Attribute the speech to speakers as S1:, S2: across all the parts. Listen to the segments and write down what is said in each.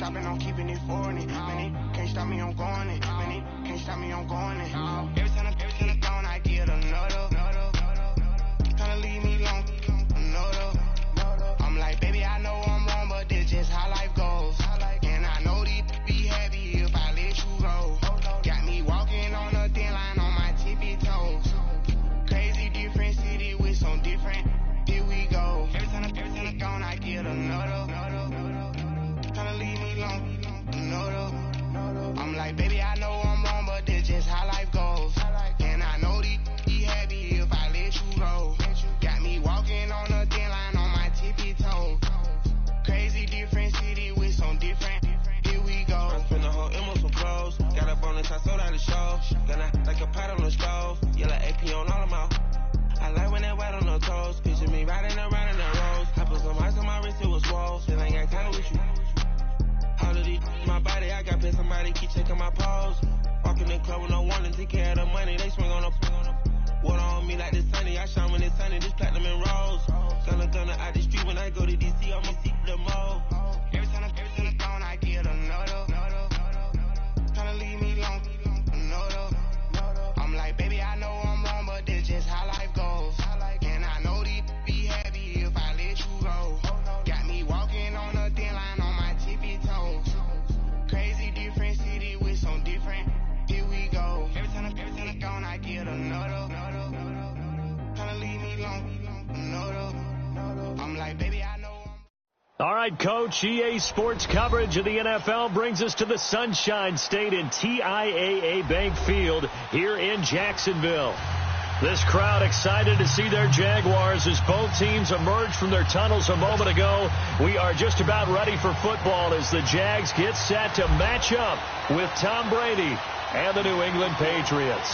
S1: stopping, I'm keeping it 40. Can't stop me, I'm going it. Can't stop me, I'm going it. Every time I'm gone, I get another. Tryna leave me alone, another. I'm like, baby, I know I'm wrong, but this just how life goes. And I know these be happy if I let you go. Got me walking on a thin line on my tippy toes. Crazy different city with some different. Here we go. Every time I'm gone, I get another. Tryna leave me alone, another. I'm like, baby, I know I'm wrong, but this just how life goes. And I know these be happy if I let you go. Got me walking on a thin line on my tippy toes. Crazy different city with some different. Here we go. I spent the whole M on some clothes. Got up on the top, sold out the show. Gonna like a pot on the stove. Yellow AP on all of my. I like when that white on the toes. Picture me riding around in that rose. I put some ice on my wrist, it was swole. Still ain't got time with you. All of these my body, I got pissed. Somebody keep checking my pose. Walking in the club with no warning, take care of the money. They swing on the water on me like the sunny. I shine when it's sunny, this platinum and rose. Gonna out the street when I go to DC, I'm gonna see the mode. Every time I'm gone, I get another. Tryna leave me alone, another. I'm like, baby, I know I'm wrong, but this just how life goes. And I know these be happy if I let you go. Got me walking on a thin line on my tippy toes. Crazy different city with some different. Here we go. Every time I'm gone, I get another. Tryna leave me alone, another. I'm like, baby, I know.
S2: All right, Coach, EA Sports coverage of the NFL brings us to the Sunshine State in TIAA Bank Field here in Jacksonville. This crowd excited to see their Jaguars as both teams emerged from their tunnels a moment ago. We are just about ready for football as the Jags get set to match up with Tom Brady and the New England Patriots.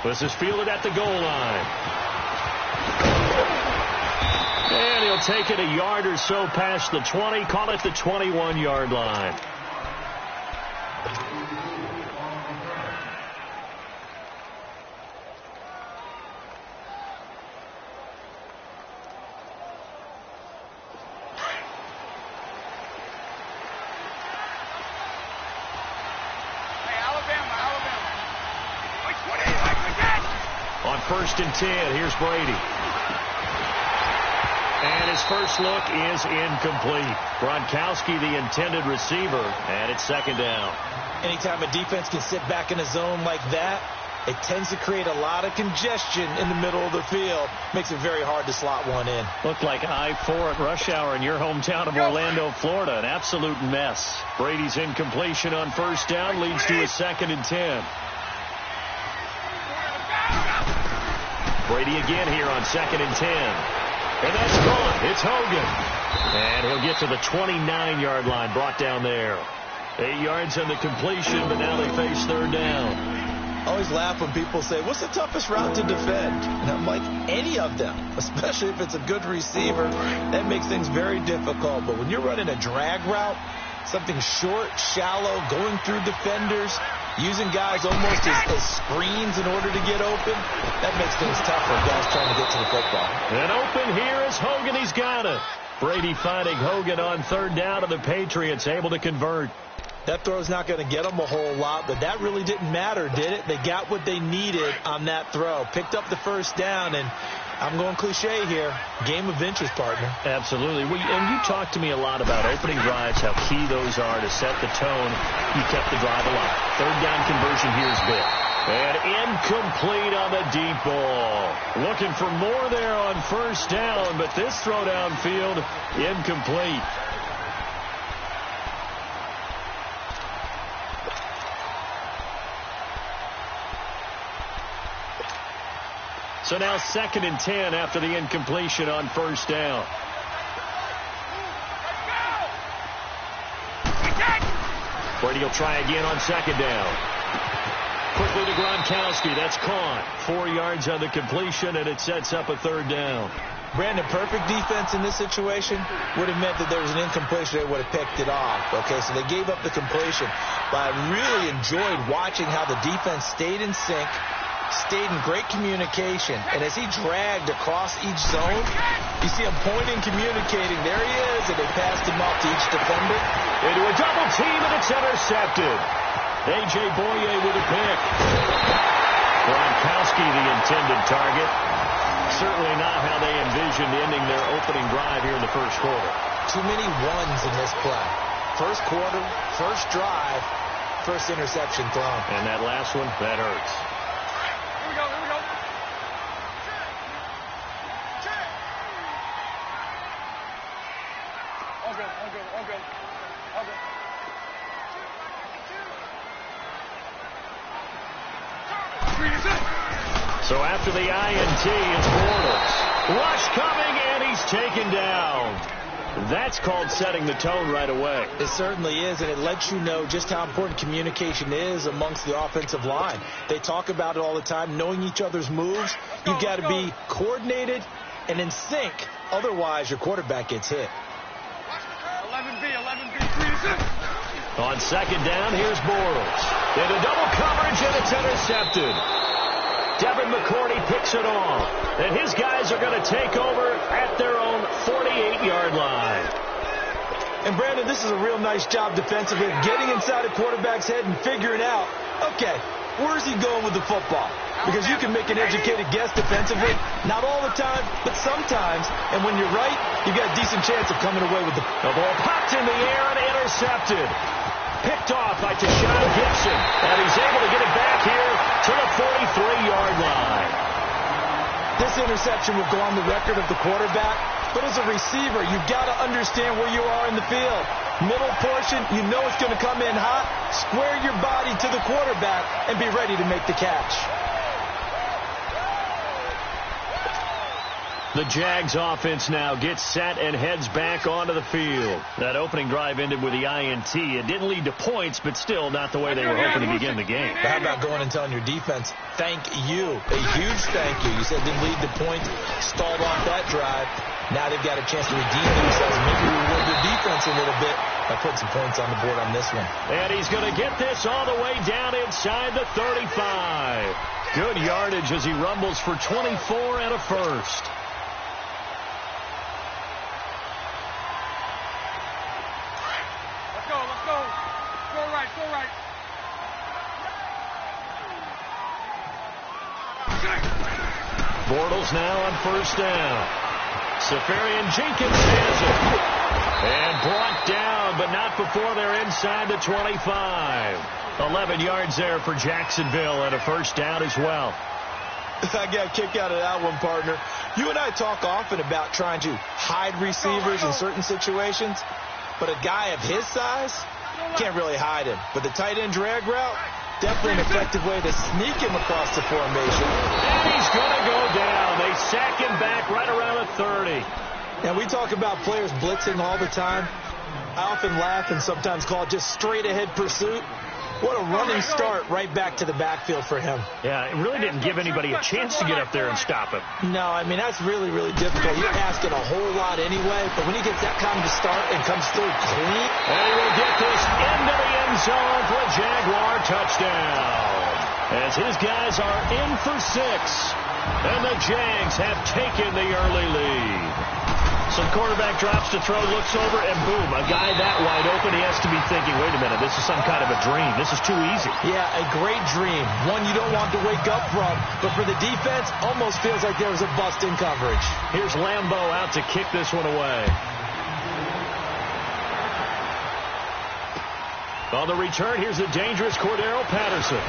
S2: This is fielded at the goal line. And he'll take it a yard or so past the 20, call it the 21-yard line. On 1st and 10, here's Brady. And his first look is incomplete. Gronkowski, the intended receiver, and it's 2nd down.
S3: Anytime a defense can sit back in a zone like that, it tends to create a lot of congestion in the middle of the field. Makes it very hard to slot one in.
S2: Looked like I-4 at rush hour in your hometown of Orlando, Florida. An absolute mess. Brady's incompletion on 1st down leads to a 2nd and 10. Brady again here on 2nd and 10. And that's gone. It's Hogan. And he'll get to the 29-yard line, brought down there. 8 yards on the completion, but now they face 3rd down.
S3: I always laugh when people say, what's the toughest route to defend? And I'm like, any of them, especially if it's a good receiver. That makes things very difficult. But when you're running a drag route, something short, shallow, going through defenders, using guys almost as screens in order to get open, that makes things tough for guys trying to get to the football.
S2: And open here is Hogan. He's got it. Brady finding Hogan on 3rd down, and the Patriots able to convert.
S3: That throw's not going to get them a whole lot, but that really didn't matter, did it? They got what they needed on that throw. Picked up the 1st down, and I'm going cliche here. Game of inches, partner.
S2: Absolutely. And you talked to me a lot about opening drives, how key those are to set the tone. You kept the drive alive. 3rd down conversion here is big. And incomplete on the deep ball. Looking for more there on 1st down, but this throw downfield, incomplete. So now 2nd and 10 after the incompletion on 1st down. Brady will try again on 2nd down. Quickly to Gronkowski. That's caught. 4 yards on the completion, and it sets up a 3rd down.
S3: Brandon, perfect defense in this situation would have meant that there was an incompletion. They would have picked it off. Okay, so they gave up the completion. But I really enjoyed watching how the defense stayed in sync, stayed in great communication, and as he dragged across each zone, you see him pointing, communicating. There he is, and they passed him off to each defender.
S2: Into a double team, and it's intercepted. A.J. Boye with a pick. Gronkowski the intended target. Certainly not how they envisioned ending their opening drive here in the first quarter.
S3: Too many ones in this play. First quarter, first drive, first interception thrown.
S2: And that last one, that hurts.
S4: Here we go, here we go. All good, all good, all good, all good.
S2: So after the INT, it's Bortles. Rush coming, and he's taken down. That's called setting the tone right away.
S3: It certainly is, and it lets you know just how important communication is amongst the offensive line. They talk about it all the time, knowing each other's moves. You've got to be coordinated and in sync. Otherwise, your quarterback gets hit.
S4: 11B.
S2: On second down, here's Bortles. Into double coverage, and it's intercepted. Devin McCourty picks it off. And his guys are going to take over at their own 48-yard line.
S3: And, Brandon, this is a real nice job defensively, getting inside a quarterback's head and figuring out, okay, where's he going with the football? Because you can make an educated guess defensively. Not all the time, but sometimes. And when you're right, you've got a decent chance of coming away with the
S2: ball popped in the air and intercepted. Picked off by Tashawn Gibson. And he's able to get it back here to the 43-yard line.
S3: This interception will go on the record of the quarterback. But as a receiver, you've got to understand where you are in the field. Middle portion, you know it's going to come in hot. Square your body to the quarterback and be ready to make the catch.
S2: The Jags offense now gets set and heads back onto the field. That opening drive ended with the INT. It didn't lead to points, but still not the way they were hoping to begin the game.
S3: But how about going and telling your defense, thank you, a huge thank you. You said didn't lead to points, stalled off that drive. Now they've got a chance to redeem themselves, maybe reward their defense a little bit by putting some points on the board on this one.
S2: And he's going to get this all the way down inside the 35. Good yardage as he rumbles for 24 and a first. Bortles now on first down. Safarian Jenkins has it. And brought down, but not before they're inside the 25. 11 yards there for Jacksonville and a first down as well.
S3: I got a kick out of that one, partner. You and I talk often about trying to hide receivers in certain situations, but a guy of his size can't really hide him. But the tight end drag route, definitely an effective way to sneak him across the formation.
S2: And he's going to go down. They sack him back right around the 30.
S3: And we talk about players blitzing all the time. I often laugh and sometimes call it just straight-ahead pursuit. What a running start right back to the backfield for him.
S2: Yeah, it really didn't give anybody a chance to get up there and stop him.
S3: No, I mean, that's really, really difficult. You're asking a whole lot anyway, but when he gets that kind of start and comes through clean.
S2: And he will get this into the end zone for a Jaguar touchdown. As his guys are in for 6. And the Jags have taken the early lead. So quarterback drops to throw, looks over, and boom, a guy that wide open, he has to be thinking, wait a minute, this is some kind of a dream. This is too easy.
S3: Yeah, a great dream. One you don't want to wake up from. But for the defense, almost feels like there was a bust in coverage.
S2: Here's Lambeau out to kick this one away. On the return, here's the dangerous Cordero Patterson.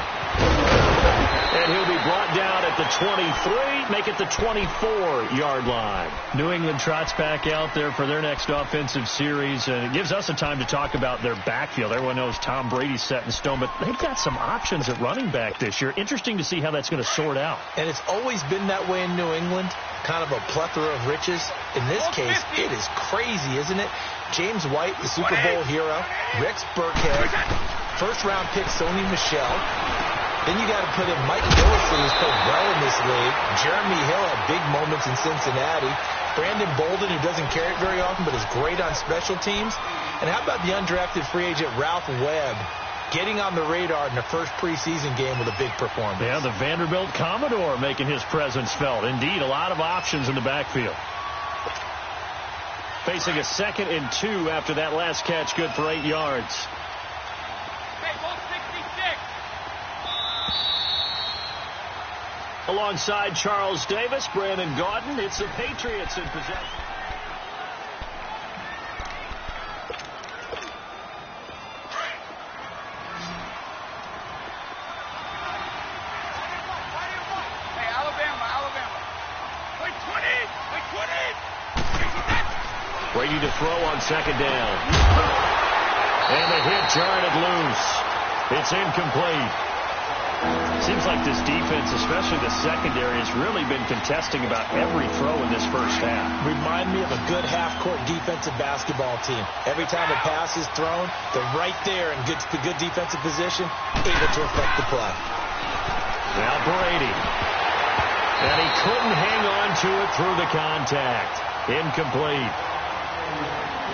S2: And he'll be brought down at the 23, make it the 24-yard line. New England trots back out there for their next offensive series, and it gives us a time to talk about their backfield. Everyone knows Tom Brady's set in stone, but they've got some options at running back this year. Interesting to see how that's going to sort out.
S3: And it's always been that way in New England, kind of a plethora of riches. In this case, it is crazy, isn't it? James White, the Super Bowl hero, Rex Burkhead, first-round pick Sony Michel. Then you got to put in Mike Gillespie, who's played well in this league. Jeremy Hill had big moments in Cincinnati. Brandon Bolden, who doesn't carry it very often, but is great on special teams. And how about the undrafted free agent Ralph Webb? getting on the radar in the first preseason game with a big performance.
S2: Yeah, the Vanderbilt Commodore making his presence felt. Indeed, a lot of options in the backfield. Facing a 2nd and 2 after that last catch, good for 8 yards. Alongside Charles Davis, Brandon Gaudin, it's the Patriots in possession.
S4: Hey, Alabama. Wait, 20.
S2: Brady to throw on 2nd down. And the hit jarred loose. It's incomplete. Seems like this defense, especially the secondary, has really been contesting about every throw in this first half.
S3: Remind me of a good half-court defensive basketball team. Every time a pass is thrown, they're right there in good defensive position, able to affect the play.
S2: Now Brady. And he couldn't hang on to it through the contact. Incomplete.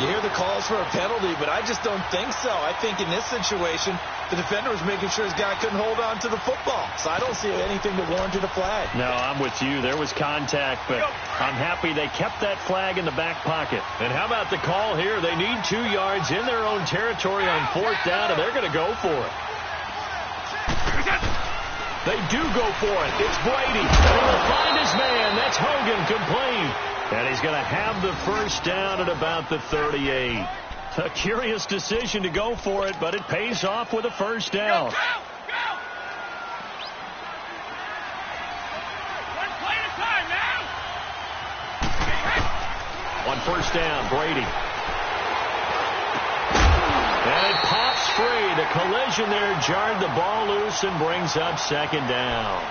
S3: You hear the calls for a penalty, but I just don't think so. I think in this situation, the defender was making sure his guy couldn't hold on to the football. So I don't see anything that warranted a flag.
S2: No, I'm with you. There was contact, but I'm happy they kept that flag in the back pocket. And how about the call here? They need 2 yards in their own territory on 4th down, and they're going to go for it. They do go for it. It's Brady. And he will find his man. That's Hogan, complete. And he's going to have the first down at about the 38. A curious decision to go for it, but it pays off with a first down.
S4: Go! One play at a time now!
S2: On 1st down, Brady. And it pops free. The collision there jarred the ball loose and brings up 2nd down.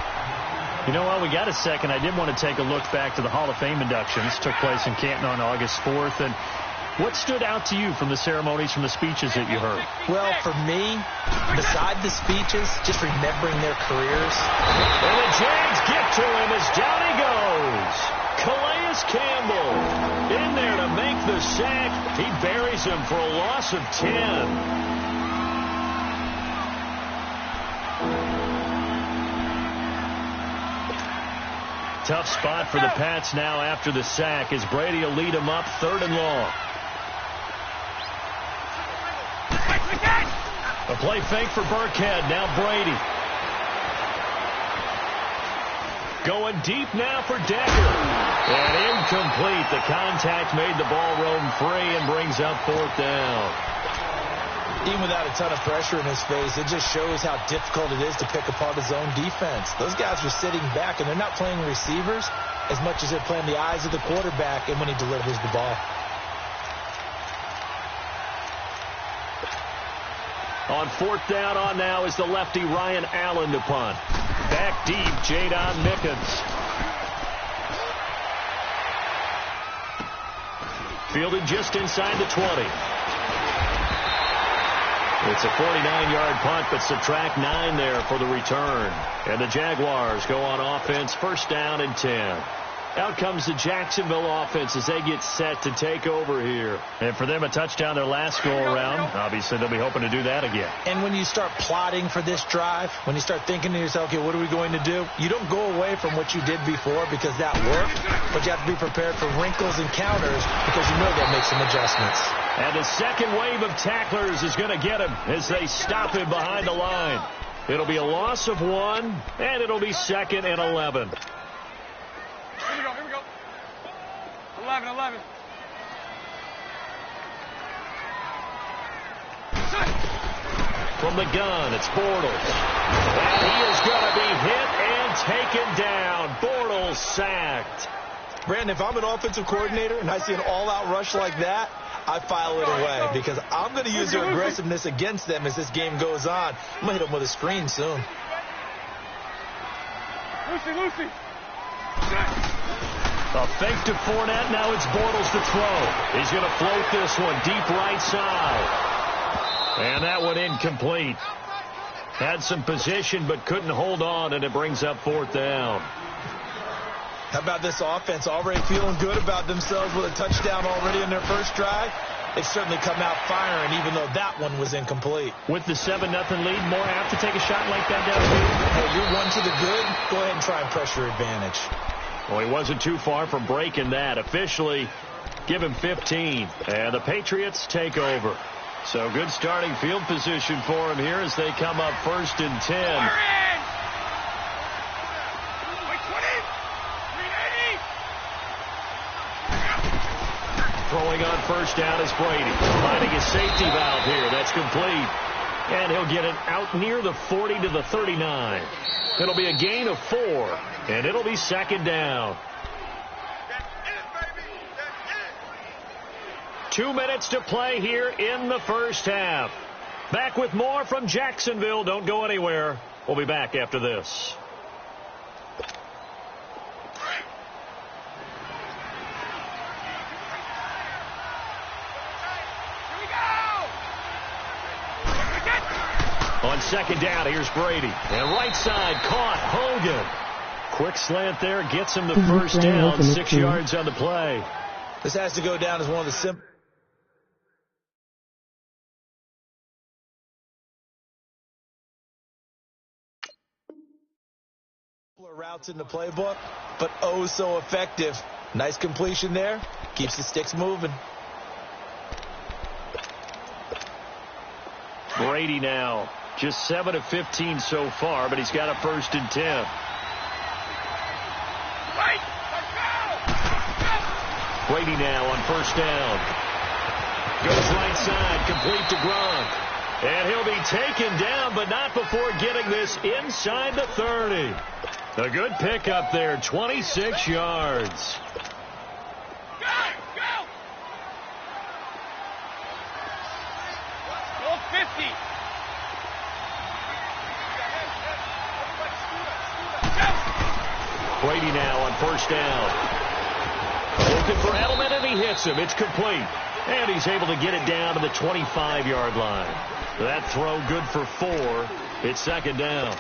S2: You know what? We got a second. I did want to take a look back to the Hall of Fame inductions. Took place in Canton on August 4th. And what stood out to you from the ceremonies, from the speeches that you heard?
S3: Well, for me, beside the speeches, just remembering their careers.
S2: And the Jags get to him as down he goes. Calais Campbell in there to make the sack. He buries him for a loss of 10. Tough spot for the Pats now after the sack as Brady will lead them up 3rd and long. A play fake for Burkhead. Now Brady. Going deep now for Decker. And incomplete. The contact made the ball roam free and brings up 4th down.
S3: Even without a ton of pressure in his face, it just shows how difficult it is to pick apart his own defense. Those guys are sitting back, and they're not playing receivers as much as they're playing the eyes of the quarterback and when he delivers the ball.
S2: On 4th down on now is the lefty Ryan Allen to punt. Back deep, Jadon Mickens. Fielded just inside the 20. It's a 49-yard punt, but subtract 9 there for the return. And the Jaguars go on offense, 1st down and 10. Out comes the Jacksonville offense as they get set to take over here. And for them, a touchdown their last go-around. Obviously, they'll be hoping to do that again.
S3: And when you start plotting for this drive, when you start thinking to yourself, okay, what are we going to do? You don't go away from what you did before because that worked, but you have to be prepared for wrinkles and counters because you know they'll make some adjustments.
S2: And the second wave of tacklers is going to get him as they stop him behind the line. It'll be a loss of 1, and it'll be 2nd and 11.
S4: Here we go. 11.
S2: From the gun, it's Bortles. And he is going to be hit and taken down. Bortles sacked.
S3: Brandon, if I'm an offensive coordinator and I see an all-out rush like that, I file it away because I'm going to use their aggressiveness against them as this game goes on. I'm going to hit them with a screen soon.
S4: Lucy.
S2: A fake to Fournette. Now it's Bortles to throw. He's going to float this one deep right side. And that one incomplete. Had some position but couldn't hold on, and it brings up 4th down.
S3: How about this offense already feeling good about themselves with a touchdown already in their first drive? they've certainly come out firing, even though that one was incomplete.
S2: With the 7-0 lead, more apt to take a shot like that downfield?
S3: Hey, you're one to the good. Go ahead and try and press your advantage.
S2: Well, he wasn't too far from breaking that. Officially, give him 15. And the Patriots take over. So good starting field position for him here as they come up 1st and 10. Throwing on 1st down is Brady. Finding his safety valve here. That's complete. And he'll get it out near the 40 to the 39. It'll be a gain of 4. And it'll be 2nd down. 2 minutes to play here in the first half. Back with more from Jacksonville. Don't go anywhere. We'll be back after this. On 2nd down, here's Brady. And right side, caught. Hogan. Quick slant there, gets him the 1st down. 6 yards on the play.
S3: This has to go down as one of the simple routes in the playbook, but oh so effective. Nice completion there. Keeps the sticks moving.
S2: Brady now. Just 7 of 15 so far, but he's got a 1st and 10. Brady now on 1st down. Goes right side, complete to Gronk. And he'll be taken down, but not before getting this inside the 30. A good pickup there, 26 yards.
S4: Go 50.
S2: Brady now on 1st down. Looking for Edelman, and he hits him. It's complete. And he's able to get it down to the 25-yard line. That throw good for 4. It's 2nd down.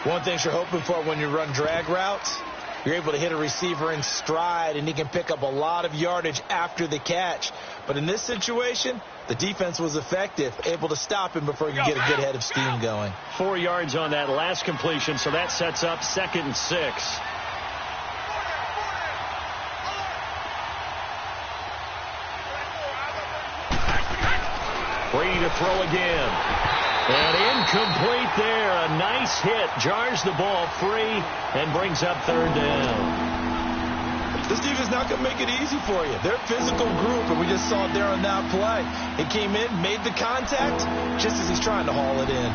S3: One thing you're hoping for when you run drag routes, you're able to hit a receiver in stride, and he can pick up a lot of yardage after the catch. But in this situation, the defense was effective, able to stop him before he could get a good head of steam going.
S2: 4 yards on that last completion, so that sets up 2nd and 6. Brady to throw again. And incomplete there. A nice hit. Jars the ball free and brings up 3rd down.
S3: This defense is not going to make it easy for you. They're a physical group, and we just saw it there on that play. He came in, made the contact, just as he's trying to haul it in.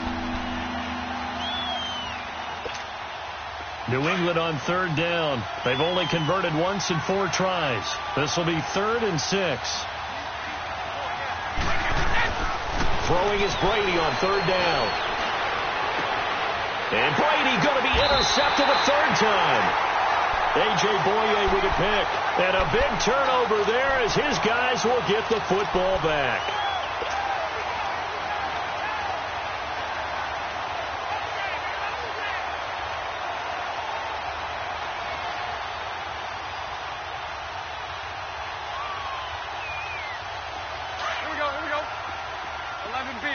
S2: New England on 3rd down. They've only converted once in 4 tries. This will be 3rd and 6. Throwing is Brady on 3rd down. And Brady going to be intercepted a 3rd time. A.J. Boye with a pick. And a big turnover there as his guys will get the football back.
S4: Here we go. 11B.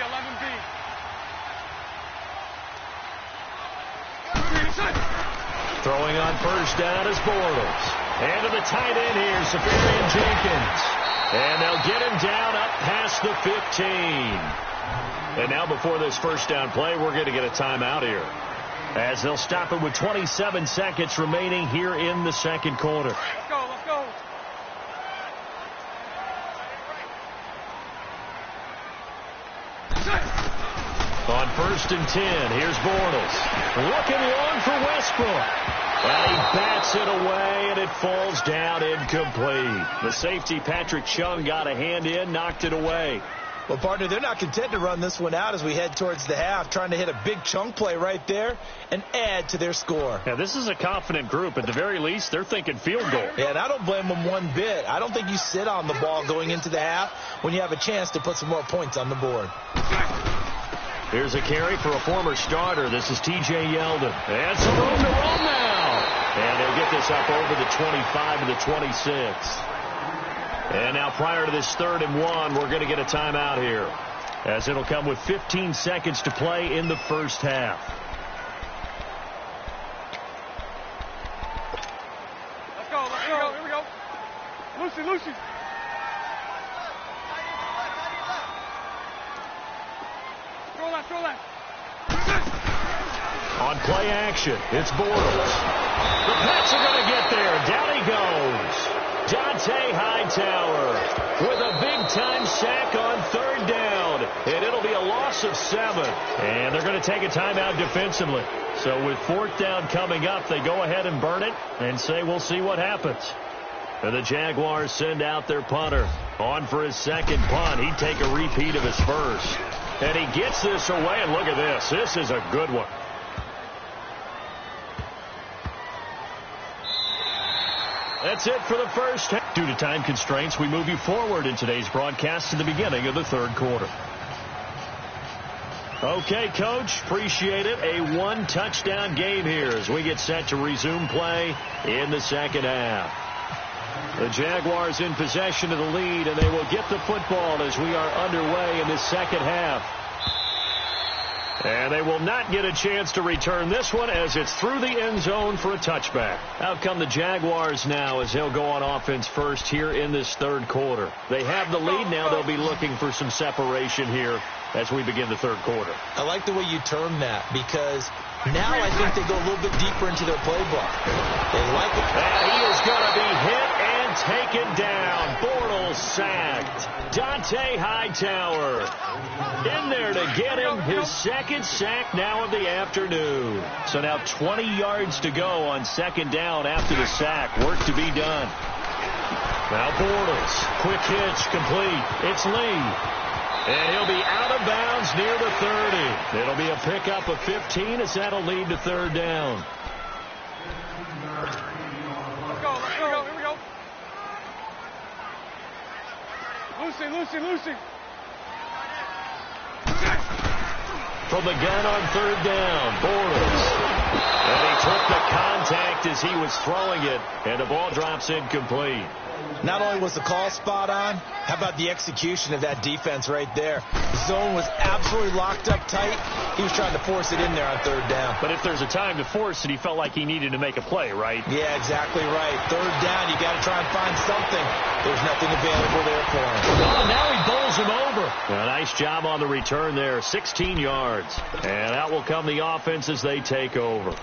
S2: Throwing on 1st down is Bortles. And to the tight end here, Safarian Jenkins. And they'll get him down up past the 15. And now before this 1st down play, we're going to get a timeout here, as they'll stop it with 27 seconds remaining here in the 2nd quarter.
S4: Let's go.
S2: On 1st and 10, here's Bortles. Looking long for Westbrook. And he bats it away, and it falls down incomplete. The safety, Patrick Chung, got a hand in, knocked it away.
S3: Well, partner, they're not content to run this one out as we head towards the half, trying to hit a big chunk play right there and add to their score.
S2: Yeah, this is a confident group. At the very least, they're thinking field goal.
S3: Yeah, and I don't blame them one bit. I don't think you sit on the ball going into the half when you have a chance to put some more points on the board.
S2: Here's a carry for a former starter. This is T.J. Yeldon. And some room to run now. And they'll get this up over the 25 to the 26. And now prior to this 3rd and 1, we're going to get a timeout here, as it'll come with 15 seconds to play in the first half.
S4: Let's go. Here we go. Lucy. Throw left.
S2: On play action, it's Bortles. The Pats are going to get there. Down he goes. Dante Hightower with a big-time sack on 3rd down. And it'll be a loss of 7. And they're going to take a timeout defensively. So with 4th down coming up, they go ahead and burn it and say we'll see what happens. And the Jaguars send out their punter. On for his 2nd punt. He'd take a repeat of his first. And he gets this away, and look at this. This is a good one. That's it for the first half. Due to time constraints, we move you forward in today's broadcast to the beginning of the 3rd quarter. Okay, Coach, appreciate it. A 1-touchdown game here as we get set to resume play in the 2nd half. The Jaguars in possession of the lead, and they will get the football as we are underway in the 2nd half. And they will not get a chance to return this one as it's through the end zone for a touchback. Out come the Jaguars now as they'll go on offense first here in this 3rd quarter. They have the lead now. They'll be looking for some separation here as we begin the 3rd quarter.
S3: I like the way you term that because now I think they go a little bit deeper into their playbook. They like it.
S2: And he is going to be hit and taken down. Bortles sacked. Dante Hightower in there to get him his 2nd sack now of the afternoon. So now 20 yards to go on 2nd down after the sack. Work to be done. Now Bortles. Quick hitch complete. It's Lee. And he'll be out of bounds near the 30. It'll be a pickup of 15 as that'll lead to 3rd down.
S4: Let's go. Here we go. Lucy.
S2: From the gun on 3rd down, Bortles. And he took the contact as he was throwing it, and the ball drops incomplete.
S3: Not only was the call spot on, how about the execution of that defense right there? The zone was absolutely locked up tight. He was trying to force it in there on 3rd down.
S2: But if there's a time to force it, he felt like he needed to make a play, right?
S3: Yeah, exactly right. 3rd down, you got to try and find something. There's nothing available there for him.
S2: Oh, now he bowls him over. A nice job on the return there, 16 yards. And out will come the offense as they take over.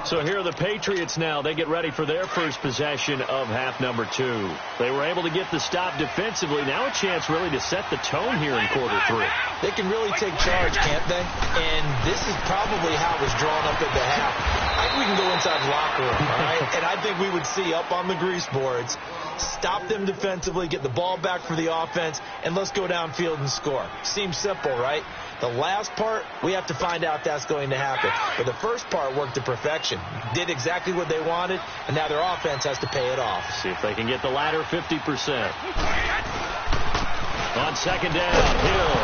S2: So here are the Patriots now. They get ready for their first possession of half number 2. They were able to get the stop defensively. Now a chance really to set the tone here in quarter 3.
S3: They can really take charge, can't they? And this is probably how it was drawn up at the half. I think we can go inside the locker room, all right? And I think we would see up on the grease boards, stop them defensively, get the ball back for the offense, and let's go downfield and score. Seems simple, right? The last part, we have to find out if that's going to happen. But the first part worked to perfection. Did exactly what they wanted, and now their offense has to pay it off.
S2: See if they can get the latter 50%. On 2nd down, Hill.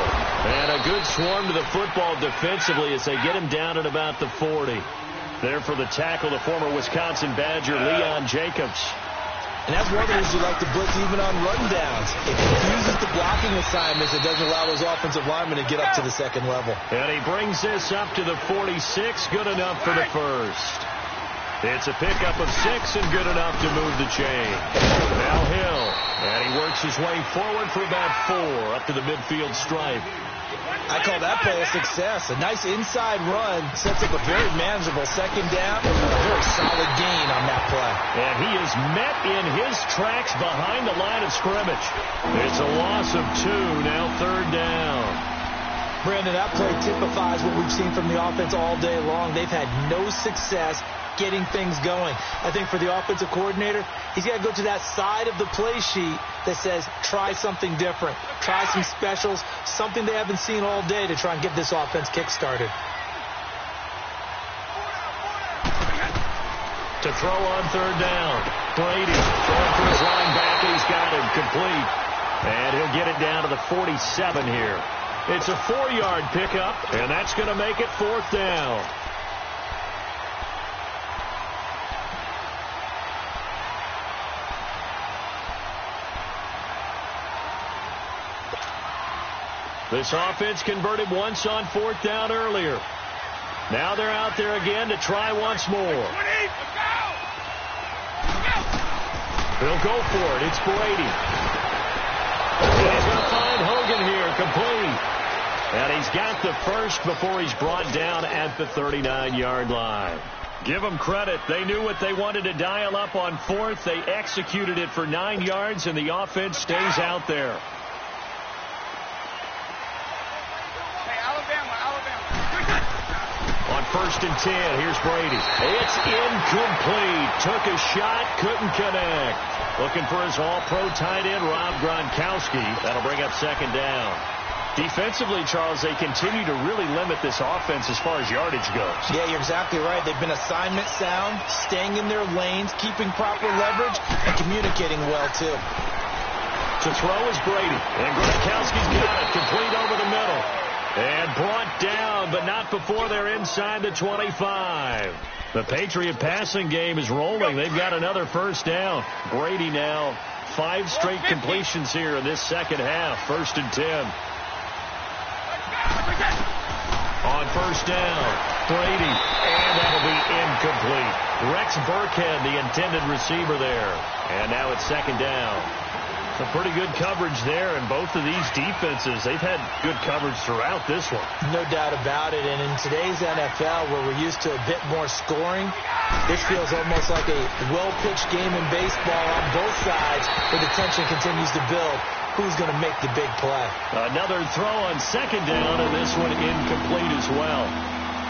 S2: And a good swarm to the football defensively as they get him down at about the 40. There for the tackle, the former Wisconsin Badger, Leon Jacobs.
S3: And that's one of the reasons you like to blitz even on rundowns. It confuses the blocking assignments. It doesn't allow those offensive linemen to get up to the 2nd level.
S2: And he brings this up to the 46. Good enough for the first. It's a pickup of 6 and good enough to move the chain. Now Hill. And he works his way forward for about 4 up to the midfield stripe.
S3: I call that play a success. A nice inside run sets up a very manageable 2nd down. A very solid gain on that play.
S2: And he is met in his tracks behind the line of scrimmage. It's a loss of 2, now 3rd down.
S3: Brandon, that play typifies what we've seen from the offense all day long. They've had no success getting things going. I think for the offensive coordinator, he's got to go to that side of the play sheet that says try something different, try some specials, something they haven't seen all day to try and get this offense kick-started.
S2: To throw on 3rd down, Brady throwing for his linebacker. He's got him complete, and he'll get it down to the 47 here. It's a 4-yard pickup, and that's going to make it 4th down. This offense converted once on 4th down earlier. Now they're out there again to try once more. He'll go for it. It's Brady. And he's going to find Hogan here, complete. And he's got the first before he's brought down at the 39-yard line. Give them credit. They knew what they wanted to dial up on 4th. They executed it for 9 yards, and the offense stays out there. On 1st and 10, here's Brady. It's incomplete. Took a shot, couldn't connect. Looking for his all-pro tight end, Rob Gronkowski. That'll bring up 2nd down. Defensively, Charles, they continue to really limit this offense as far as yardage goes.
S3: Yeah, you're exactly right. They've been assignment sound, staying in their lanes, keeping proper leverage, and communicating well, too.
S2: To throw is Brady. And Gronkowski's got it. Complete over the middle. And brought down, but not before they're inside the 25. The Patriot passing game is rolling. They've got another 1st down. Brady now 5 straight completions here in this second half. 1st and 10. On 1st down, Brady. And that'll be incomplete. Rex Burkhead, the intended receiver there. And now it's 2nd down. Some pretty good coverage there, and both of these defenses, they've had good coverage throughout this one.
S3: No doubt about it, and in today's NFL, where we're used to a bit more scoring, this feels almost like a well-pitched game in baseball on both sides, where the tension continues to build. Who's going to make the big play?
S2: Another throw on 2nd down, and this one incomplete as well.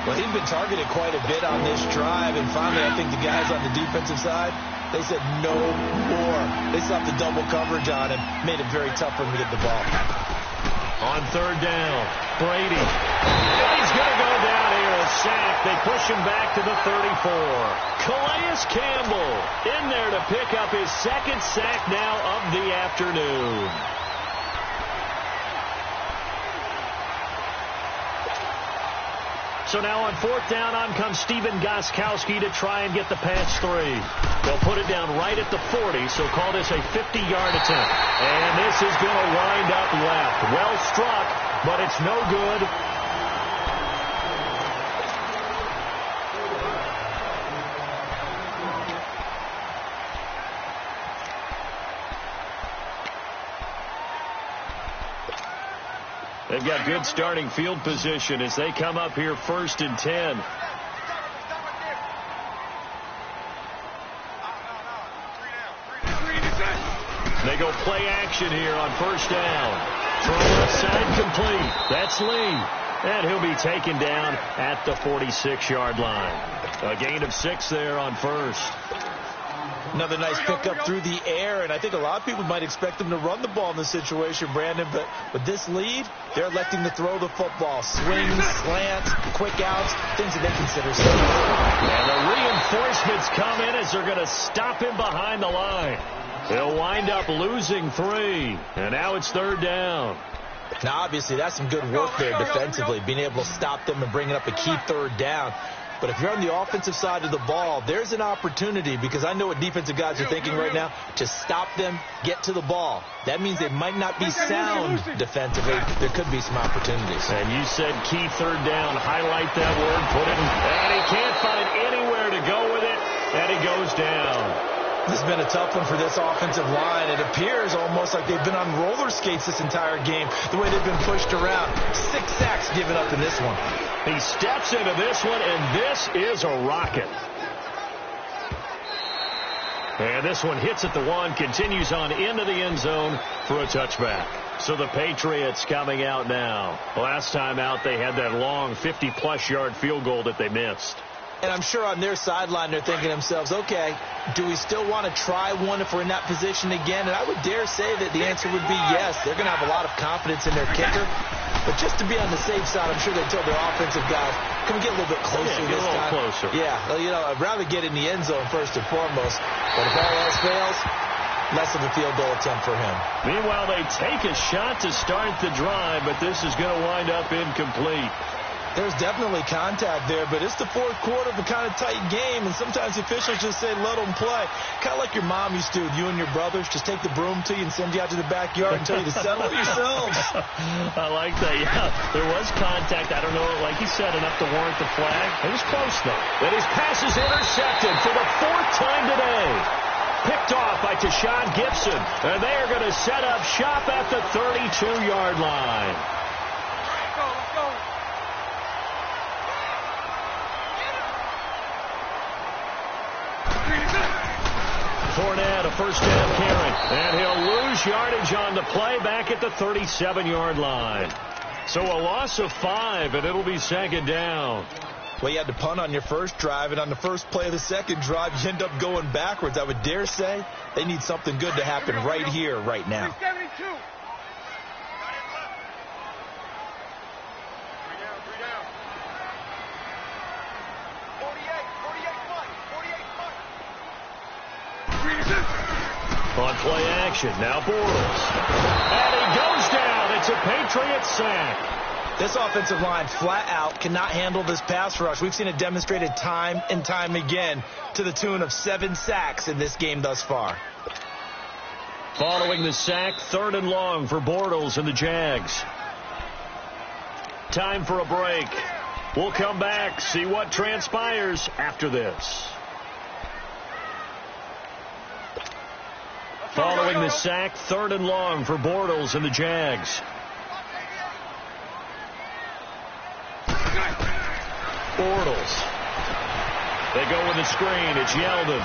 S3: Well, he's been targeted quite a bit on this drive, and finally I think the guys on the defensive side, they said no more. They stopped the double coverage on him, made it very tough for him to get the ball.
S2: On 3rd down, Brady. And he's going to go down here, a sack. They push him back to the 34. Calais Campbell in there to pick up his 2nd sack now of the afternoon. So now on 4th down, on comes Stephen Gostkowski to try and get the pass 3. They'll put it down right at the 40, so call this a 50-yard attempt. And this is going to wind up left. Well struck, but it's no good. They've got good starting field position as they come up here 1st and 10. They go play action here on 1st down. Throw left side complete. That's Lee. And he'll be taken down at the 46-yard line. A gain of 6 there on 1st.
S3: Another nice pickup through the air, and I think a lot of people might expect them to run the ball in this situation, Brandon, but with this lead, they're electing to throw the football. Swings, slants, quick outs, things that they consider safe.
S2: And the reinforcements come in as they're going to stop him behind the line. They'll wind up losing 3, and now it's 3rd down.
S3: Now, obviously, that's some good work there defensively, being able to stop them and bringing up a key 3rd down. But if you're on the offensive side of the ball, there's an opportunity, because I know what defensive guys are thinking right now, to stop them, get to the ball. That means they might not be sound defensively. There could be some opportunities.
S2: And you said key 3rd down. Highlight that word. Put it in. And he can't find anywhere to go with it. And he goes down.
S3: This has been a tough one for this offensive line. It appears almost like they've been on roller skates this entire game, the way they've been pushed around. 6 sacks given up in this one.
S2: He steps into this one, and this is a rocket. And this one hits at the 1, continues on into the end zone for a touchback. So the Patriots coming out now. Last time out, they had that long 50-plus yard field goal that they missed.
S3: And I'm sure on their sideline they're thinking to themselves, okay, do we still want to try one if we're in that position again? And I would dare say that the answer would be yes. They're going to have a lot of confidence in their kicker. But just to be on the safe side, I'm sure they told their offensive guys, can we get a little bit closer this time?
S2: Get a little closer.
S3: Yeah, well, you know, I'd rather get in the end zone first and foremost. But if all else fails, less of a field goal attempt for him.
S2: Meanwhile, they take a shot to start the drive, but this is going to wind up incomplete.
S3: There's definitely contact there, but it's the fourth quarter of a kind of tight game, and sometimes the officials just say, let them play. Kind of like your mom used to, you and your brothers, just take the broom to you and send you out to the backyard and tell you to settle it yourselves.
S2: I like that, yeah. There was contact. I don't know, like you said, enough to warrant the flag. It was close, though. And his pass is intercepted for the fourth time today. Picked off by Tashawn Gibson, and they are going to set up shop at the 32-yard line.
S4: Let's go.
S2: Fournette, a first down carry, and he'll lose yardage on the play back at the 37-yard line. So a loss of 5, and it'll be second down.
S3: Well, you had to punt on your first drive, and on the first play of the second drive, you end up going backwards. I would dare say they need something good to happen right here, right now.
S4: 72. Three down. 48 punt.
S2: On play action, now Bortles. And he goes down. It's a Patriots sack.
S3: This offensive line flat out cannot handle this pass rush. We've seen it demonstrated time and time again to the tune of 7 sacks in this game thus far.
S2: Following the sack, 3rd and long for Bortles and the Jags. Time for a break. We'll come back, see what transpires after this. Following the sack, 3rd and long for Bortles and the Jags. Bortles. They go with the screen. It's Yeldon.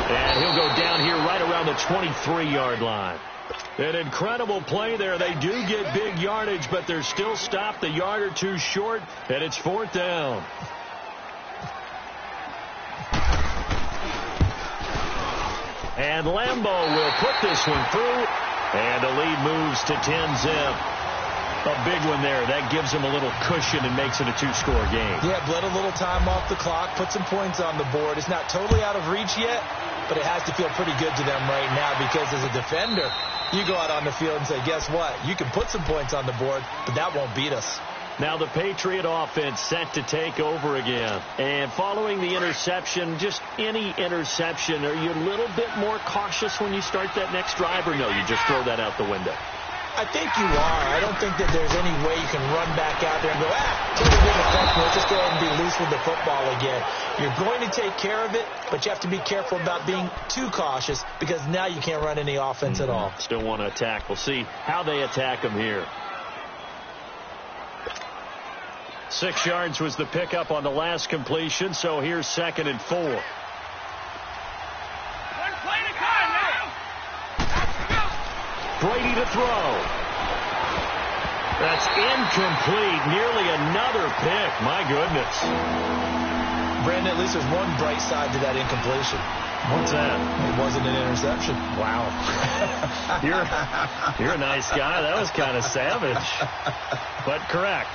S2: And he'll go down here right around the 23-yard line. An incredible play there. They do get big yardage, but they're still stopped a yard or two short, and it's 4th down. And Lambeau will put this one through, and the lead moves to 10-zip. A big one there. That gives him a little cushion and makes it a 2-score game.
S3: Yeah, bled a little time off the clock, put some points on the board. It's not totally out of reach yet, but it has to feel pretty good to them right now because as a defender, you go out on the field and say, guess what? You can put some points on the board, but that won't beat us.
S2: Now the Patriot offense set to take over again. And following the interception, just any interception, are you a little bit more cautious when you start that next drive, or no, you just throw that out the window?
S3: I think you are. I don't think that there's any way you can run back out there and go, totally didn't affect me. Let's just go ahead and be loose with the football again. You're going to take care of it, but you have to be careful about being too cautious because now you can't run any offense at all.
S2: Still want to attack. We'll see how they attack them here. 6 yards was the pickup on the last completion, so here's 2nd and 4.
S4: One play at a time now.
S2: Brady to throw. That's incomplete. Nearly another pick. My goodness.
S3: Brandon, at least there's one bright side to that incompletion.
S2: What's that?
S3: It wasn't an interception.
S2: Wow. You're a nice guy. That was kind of savage. But correct.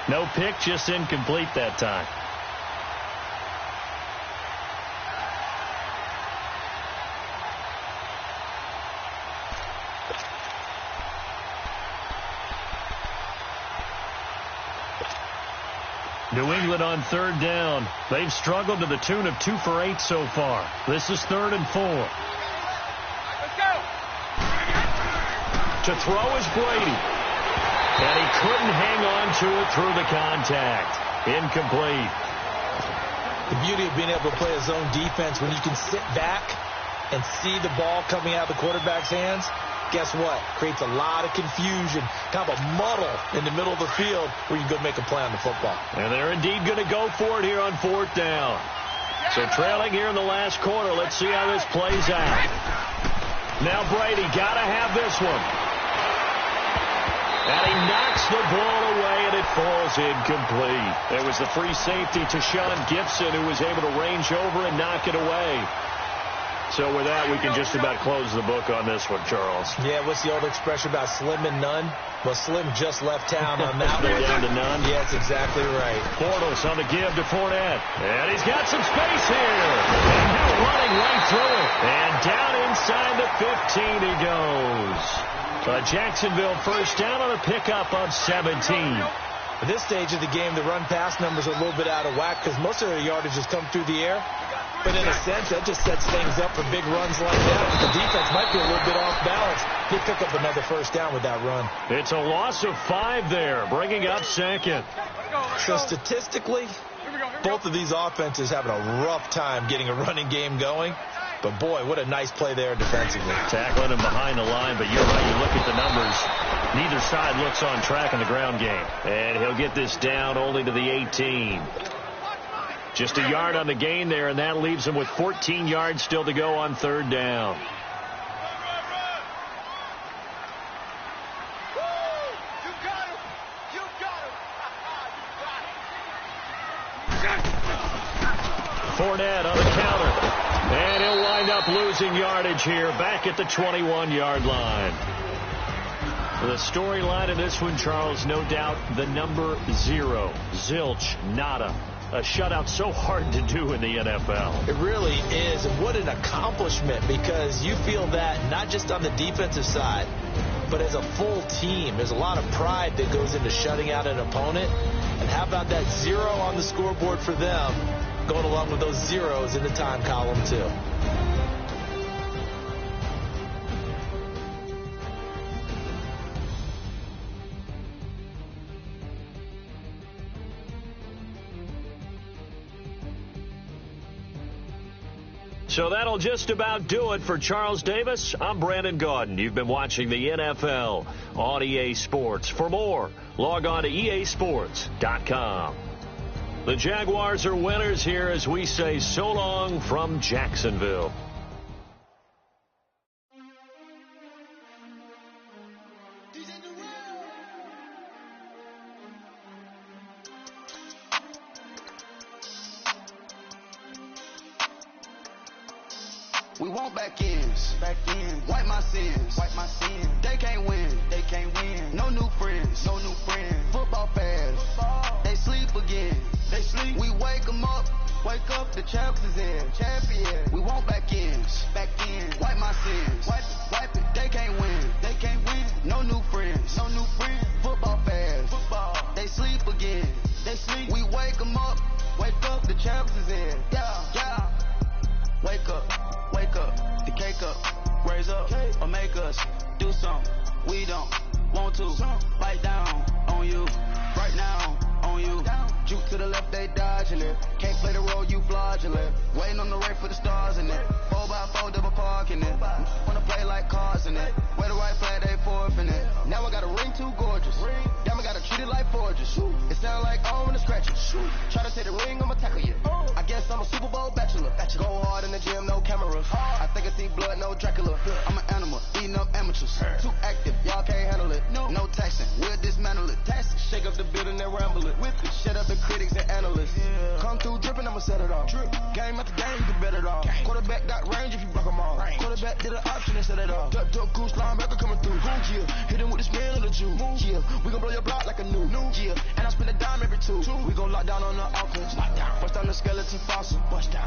S2: No pick, just incomplete that time. New England on 3rd down. They've struggled to the tune of 2 for 8 so far. This is 3rd and 4.
S4: Let's go.
S2: To throw is Brady. And he couldn't hang on to it through the contact. Incomplete.
S3: The beauty of being able to play a zone defense when you can sit back and see the ball coming out of the quarterback's hands, guess what? Creates a lot of confusion, kind of a muddle in the middle of the field where you can go make a play on the football.
S2: And they're indeed going to go for it here on 4th down. So trailing here in the last quarter. Let's see how this plays out. Now Brady got to have this one. And he knocks the ball away, and it falls incomplete. There was the free safety to Tashawn Gibson, who was able to range over and knock it away. So with that, we can just about close the book on this one, Charles.
S3: Yeah, what's the old expression about slim and none? Well, Slim just left town on that one.
S2: They're down to none.
S3: Yeah, that's exactly right.
S2: Bortles on the give to Fournette. And he's got some space here. And now running right through it. And down inside the 15 he goes. A Jacksonville first down on a pickup of 17.
S3: At this stage of the game, the run-pass numbers are a little bit out of whack because most of their yardage has come through the air. But in a sense, that just sets things up for big runs like that. But the defense might be a little bit off balance. He'll pick up another first down with that run.
S2: It's a loss of 5 there, bringing up second.
S3: So statistically, both of these offenses having a rough time getting a running game going. But, boy, what a nice play there defensively.
S2: Tackling him behind the line, but you're right. You look at the numbers. Neither side looks on track in the ground game. And he'll get this down only to the 18. Just a yard on the gain there, and that leaves him with 14 yards still to go on third down. Fournette on the counter. And he'll wind up losing yardage here back at the 21-yard line. The storyline of this one, Charles, no doubt the number 0. Zilch, nada. A shutout so hard to do in the NFL.
S3: It really is. And what an accomplishment, because you feel that not just on the defensive side, but as a full team. There's a lot of pride that goes into shutting out an opponent. And how about that 0 on the scoreboard for them, going along with those zeros in the time column, too.
S2: So that'll just about do it for Charles Davis. I'm Brandon Gaudin. You've been watching the NFL on EA Sports. For more, log on to easports.com. The Jaguars are winners here as we say so long from Jacksonville.
S1: We want back ends, wipe my sins, They can't win, No new friends, Football fans, they sleep again, We wake them up, the champs is in, We want back ends, wipe my sins, wipe it. They can't win, No new friends, Football fans, they sleep again, We wake them up, the champs is in, yeah. Wake up, the cake up, raise up, or make us do something we don't want to. Bite down on you, right now on you. Juke to the left, they dodging it. Can't play the role, you fraudulent. Waiting on the race for the stars in it. 4x4 double parking it. Wanna play like cars in it. Where the white flag, they forfeit it. Now I got a ring too gorgeous. Damn, I gotta treat it like forges. It sound like all in the scratches. Try to take the ring, I'ma tackle you. I guess I'm a Super Bowl bachelor. Go hard in the gym, no cameras. I think I see blood, no Dracula. I'm an animal, eating up amateurs. Too active, y'all can't handle it. No taxing, we'll dismantle it. Shake up the building and ramble it. Shut up the critics and analysts. Come through dripping, I'ma set it off. Game after game, you can bet it off. Quarterback got range if you block them all. Quarterback did an option and set it off. Duck goose, linebacker coming through. Yeah, hit him with the spin of the Jew. Yeah, we gon' blow your block like a new. Yeah, and I spend a dime every two. We gon' lock down on the offense. Bust down the skeleton fossil.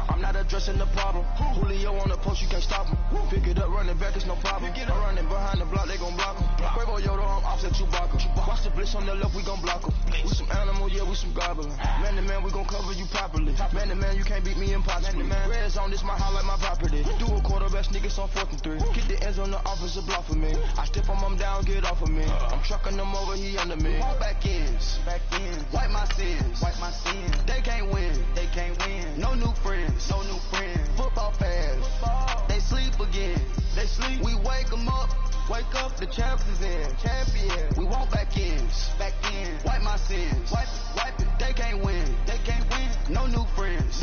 S1: I'm not addressing the problem. Julio on the post, you can't stop him. Pick it up, running back, it's no problem. I'm running behind the block, they gon' block him. Quavo Yoda, I'm offset Chewbacca. Watch the blitz on the left, we gon' block him. We some animal, yeah, we some gobbler. Man to man, we gon' cover you properly. Man to man, you can't beat me impossibly. Red zone, this my highlight, my property. Do a quarterback sneak, it's on 4th and 3. Get the ends on the offensive block for me. I step on him down, get off of me. I'm trucking them over, he under me. Back ends, wipe my sins, They can't win, No new friends, Football fans, they sleep again, We wake them up, the champs is in, We want back ends, wipe my sins, wipe it. They can't win, No new friends,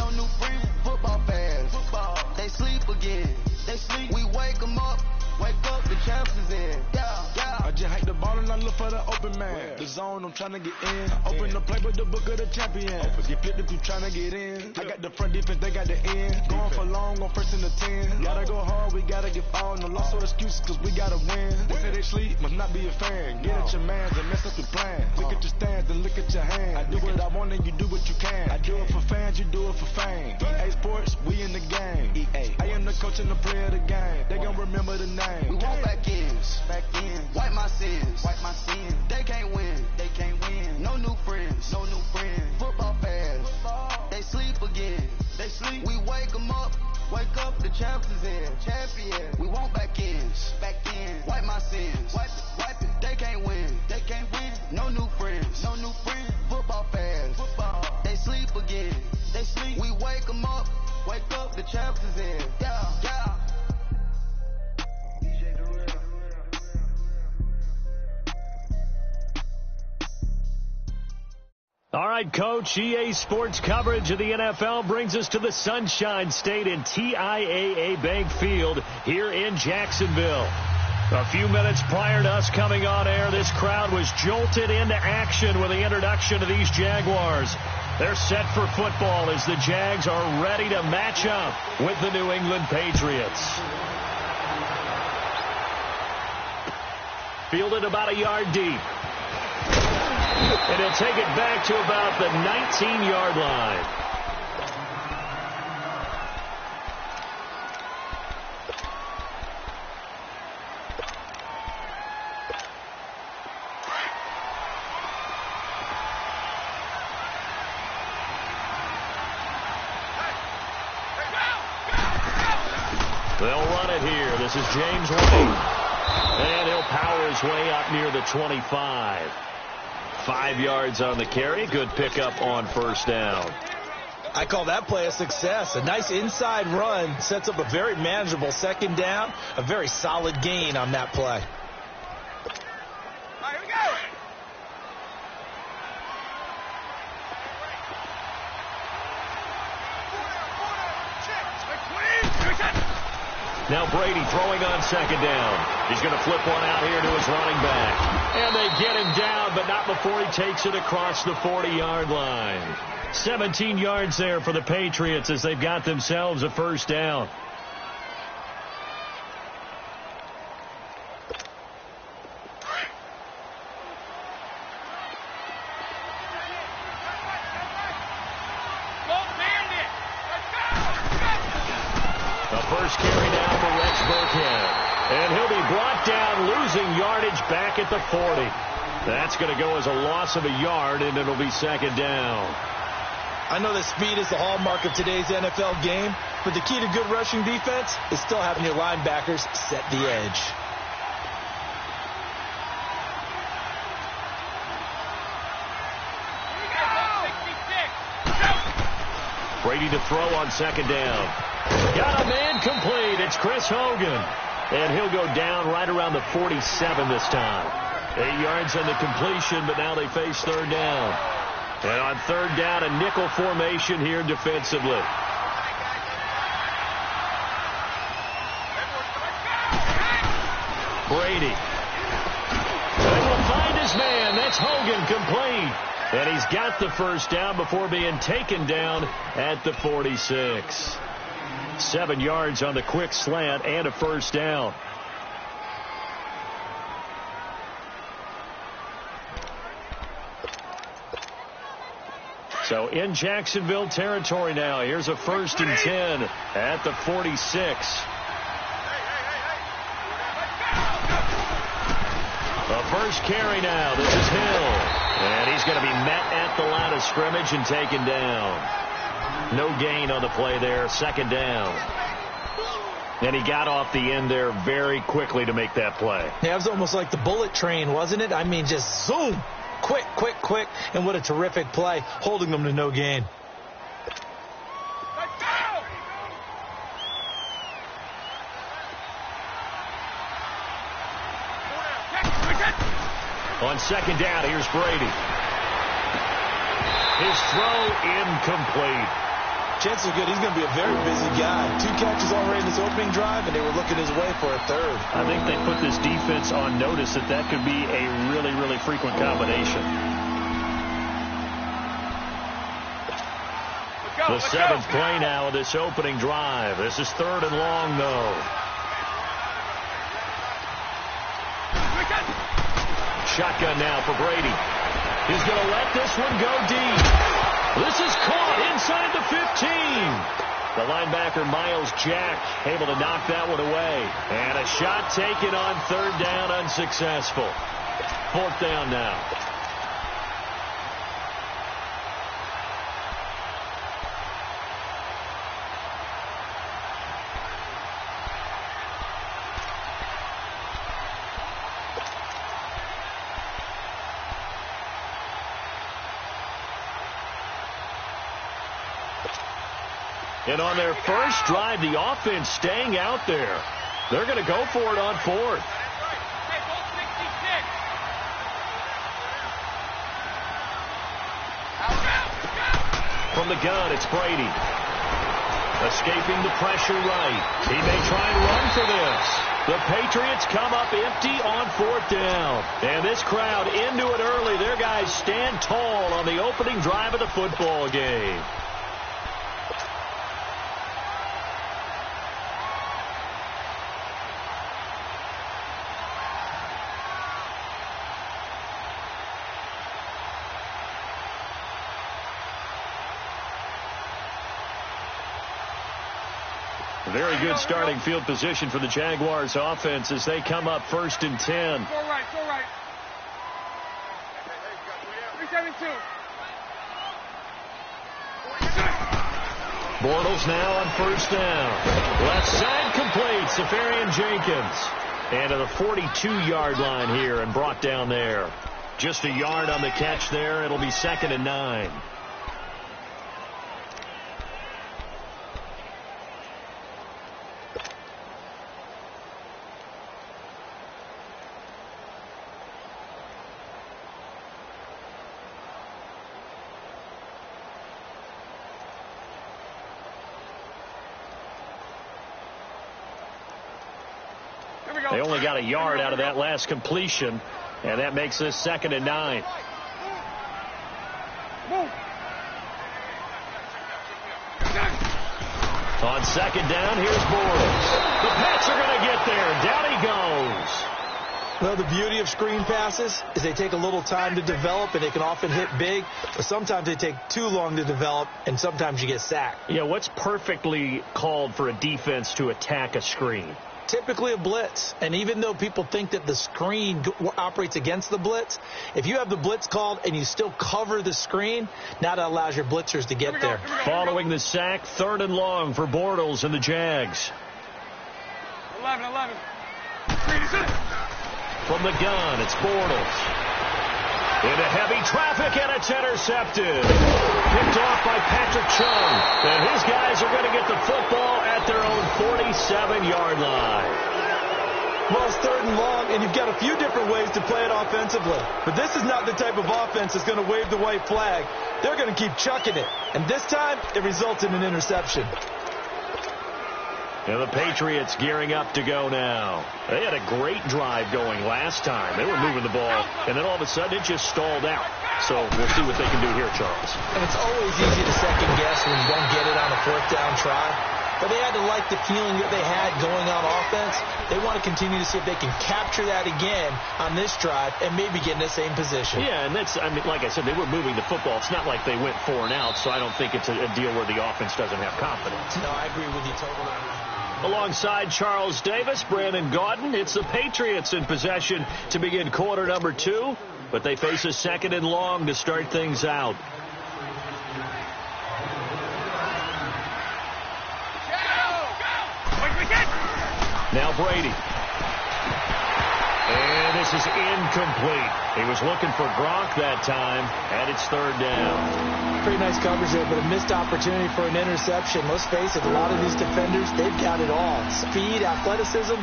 S1: Football fans, they sleep again, We wake them up, the champs is in,
S5: I just hike the ball and I look for the open man. The zone, I'm trying to get in. Open the play with the book of the champion. Get flipped if you trying to get in. I got the front defense, they got the end. Going for long, on 1st and 10. Gotta go hard, we gotta give all. No loss or excuses, cause we gotta win. They say they sleep, must not be a fan. Get at your mans and mess up your plan. Look at your stands and look at your hands. I do what I want and you do what you can. I do it for fans, you do it for fame. EA Sports, we in the game. I am the coach and the player of the game. They gon' remember the name.
S1: We want back ends, wipe sins. Wipe my sins. They can't win. They can't win. No new friends. No new friends. Football fans. They sleep again. They sleep. We wake them up. Wake up, the champs is here. Champion. We want back ends. Back in. Wipe my sins. Wipe it. They can't win. They can't win. No new friends. No new friends. Football fans. Football. They sleep again. They sleep. We wake them up. Wake up, the champs is here. Yeah, yeah.
S2: All right, Coach, EA Sports coverage of the NFL brings us to the Sunshine State in TIAA Bank Field here in Jacksonville. A few minutes prior to us coming on air, this crowd was jolted into action with the introduction of these Jaguars. They're set for football as the Jags are ready to match up with the New England Patriots. Fielded about a yard deep. And he'll take it back to about the 19-yard line. They'll run it here. This is James White. And he'll power his way up near the 25. 5 yards on the carry. Good pickup on first down.
S3: I call that play a success. A nice inside run sets up a very manageable second down. A very solid gain on that play.
S4: All right, here we go.
S2: Now Brady throwing on second down. He's going to flip one out here to his running back. And they get him down, but not before he takes it across the 40-yard line. 17 yards there for the Patriots as they've got themselves a first down. First carry now for Rex Burkhead. And he'll be brought down, losing yardage back at the 40. That's going to go as a loss of a yard, and it'll be second down.
S3: I know that speed is the hallmark of today's NFL game, but the key to good rushing defense is still having your linebackers set the edge.
S2: Brady to throw on second down. Got a man complete. It's Chris Hogan. And he'll go down right around the 47 this time. 8 yards on the completion, but now they face third down. And on third down, a nickel formation here defensively. Brady. And will find his man. That's Hogan complete. And he's got the first down before being taken down at the 46. 7 yards on the quick slant and a first down. So in Jacksonville territory now. Here's a 1st and 10 at the 46. The first carry now. This is Hill. And he's going to be met at the line of scrimmage and taken down. No gain on the play there. Second down. And he got off the end there very quickly to make that play.
S3: Yeah, it was almost like the bullet train, wasn't it? I mean, just zoom. Quick, quick, quick. And what a terrific play, holding them to no gain.
S2: On second down, here's Brady. His throw incomplete.
S3: Chances are good he's going to be a very busy guy. 2 catches already in this opening drive, and they were looking his way for a third.
S2: I think they put this defense on notice that that could be a really, really frequent combination. The 7th play now of this opening drive. This is 3rd and long, though. Shotgun now for Brady. He's going to let this one go deep. This is caught inside the 15. The linebacker, Miles Jack, able to knock that one away. And a shot taken on third down, unsuccessful. Fourth down now. And on their first drive, the offense staying out there. They're going to go for it on fourth. From the gun, it's Brady. Escaping the pressure right. He may try and run for this. The Patriots come up empty on fourth down. And this crowd into it early. Their guys stand tall on the opening drive of the football game. Very good starting field position for the Jaguars offense as they come up 1st and 10.
S4: Go right, go right. 372.
S2: Bortles now on first down. Left side complete. Safarian Jenkins. And to the 42-yard line here and brought down there. Just a yard on the catch there. It'll be 2nd and 9. They only got a yard out of that last completion, and that makes this 2nd and 9. On 2nd down, here's Bortles. The Pats are going to get there. Down he goes.
S3: Well, the beauty of screen passes is they take a little time to develop, and they can often hit big, but sometimes they take too long to develop, and sometimes you get sacked.
S2: Yeah, what's perfectly called for a defense to attack a screen?
S3: Typically a blitz, and even though people think that the screen operates against the blitz, if you have the blitz called and you still cover the screen, now that allows your blitzers to get there.
S2: Following the sack, 3rd and long for Bortles and the Jags.
S4: 11.
S2: From the gun, it's Bortles. Into heavy traffic, and it's intercepted. Picked off by Patrick Chung. And his guys are going to get the football at their own 47-yard line.
S3: Well, it's 3rd and long, and you've got a few different ways to play it offensively. But this is not the type of offense that's going to wave the white flag. They're going to keep chucking it. And this time, it results in an interception.
S2: And the Patriots gearing up to go now. They had a great drive going last time. They were moving the ball, and then all of a sudden it just stalled out. So we'll see what they can do here, Charles.
S3: And it's always easy to second guess when you don't get it on a 4th down try. But they had to like the feeling that they had going on offense. They want to continue to see if they can capture that again on this drive and maybe get in the same position.
S2: Yeah, and that's, I mean, like I said, they were moving the football. It's not like they went 4 and out, so I don't think it's a deal where the offense doesn't have confidence.
S3: No, I agree with you totally.
S2: Alongside Charles Davis, Brandon Gaudin, it's the Patriots in possession to begin quarter number 2, but they face a 2nd and long to start things out. Now Brady. And this is incomplete. He was looking for Gronk that time, and it's 3rd down.
S3: Pretty nice coverage there, but a missed opportunity for an interception. Let's face it, a lot of these defenders, they've got it all. Speed, athleticism,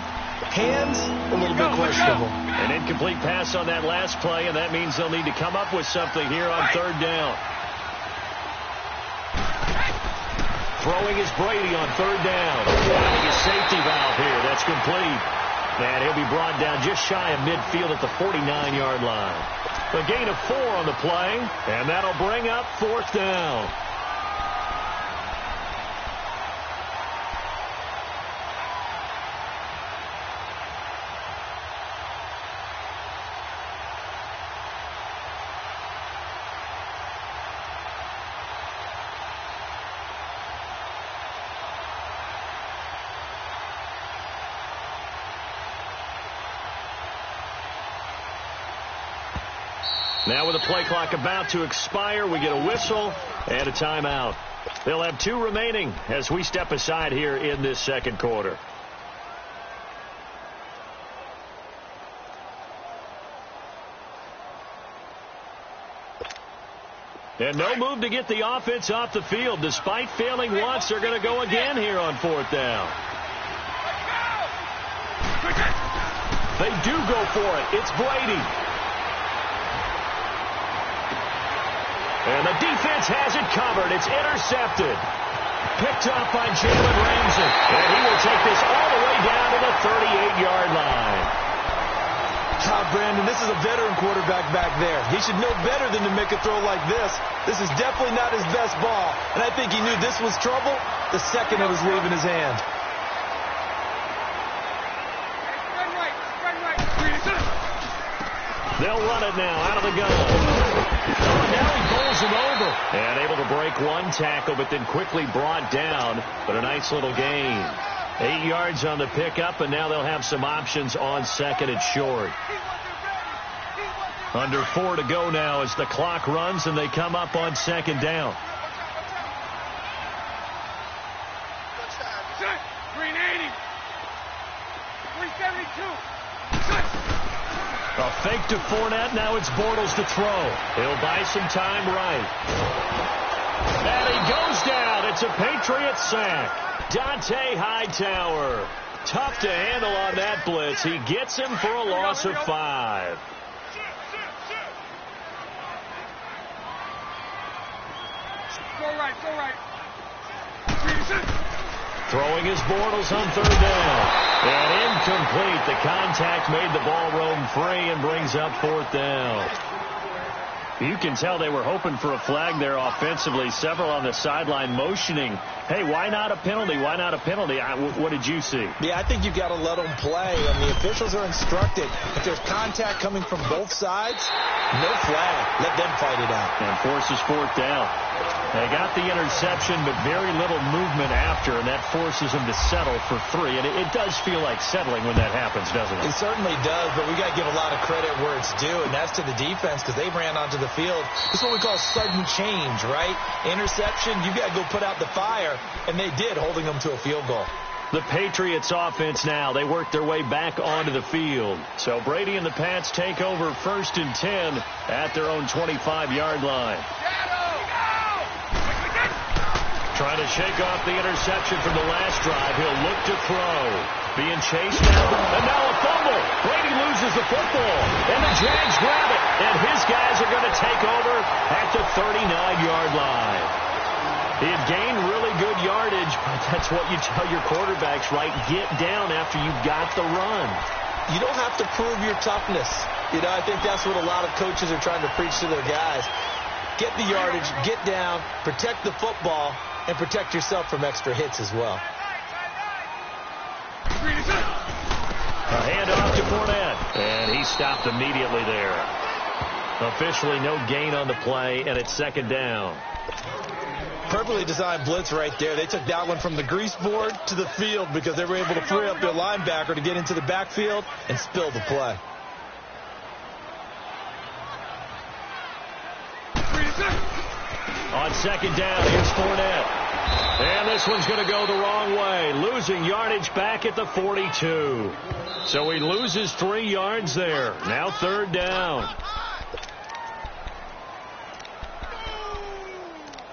S3: hands, a little bit questionable.
S2: An incomplete pass on that last play, and that means they'll need to come up with something here on 3rd down. Throwing is Brady on 3rd down. Finding his safety valve here. That's complete. And he'll be brought down just shy of midfield at the 49-yard line. A gain of 4 on the play, and that'll bring up 4th down. Now with the play clock about to expire, we get a whistle and a timeout. They'll have 2 remaining as we step aside here in this second quarter. And no move to get the offense off the field. Despite failing once, they're going to go again here on 4th down. They do go for it. It's Brady. And the defense has it covered. It's intercepted. Picked up by Jalen Ramsey. And he will take this all the way down to the 38-yard line.
S3: Brandon, this is a veteran quarterback back there. He should know better than to make a throw like this. This is definitely not his best ball. And I think he knew this was trouble the second it was leaving his hand.
S2: They'll run it now out of the gun. Now he bowls him over. And able to break one tackle, but then quickly brought down. But a nice little gain. 8 yards on the pickup, and now they'll have some options on second and short. Under 4 to go now as the clock runs, and they come up on second down. A fake to Fournette. Now it's Bortles to throw. He'll buy some time right. And he goes down. It's a Patriots sack. Dante Hightower. Tough to handle on that blitz. He gets him for a loss of 5.
S4: Go right.
S2: Throwing his Bortles on 3rd down. And incomplete. The contact made the ball roam free and brings up 4th down. You can tell they were hoping for a flag there offensively. Several on the sideline motioning, hey, why not a penalty? Why not a penalty? What did you see?
S3: Yeah, I think you've got to let them play. And the officials are instructed, if there's contact coming from both sides, no flag. Let them fight it out.
S2: And forces 4th down. They got the interception, but very little movement after, and that forces them to settle for 3. And it does feel like settling when that happens, doesn't it?
S3: It certainly does, but we got to give a lot of credit where it's due, and that's to the defense because they ran onto the field. This is what we call sudden change, right? Interception, you got to go put out the fire, and they did, holding them to a field goal.
S2: The Patriots offense now, they work their way back onto the field. So Brady and the Pats take over 1st and 10 at their own 25-yard line. Trying to shake off the interception from the last drive. He'll look to throw. Being chased down. And now a fumble. Brady loses the football. And the Jags grab it. And his guys are going to take over at the 39-yard line. He had gained really good yardage, but that's what you tell your quarterbacks, right? Get down after you've got the run.
S3: You don't have to prove your toughness. You know, I think that's what a lot of coaches are trying to preach to their guys. Get the yardage, get down, protect the football, and protect yourself from extra hits as well.
S2: A handoff to Fournette, and he stopped immediately there. Officially no gain on the play, and it's 2nd down.
S3: Perfectly designed blitz right there. They took that one from the grease board to the field because they were able to free up their linebacker to get into the backfield and spill the play.
S2: On 2nd down, here's Fournette. And this one's going to go the wrong way. Losing yardage back at the 42. So he loses 3 yards there. Now 3rd down.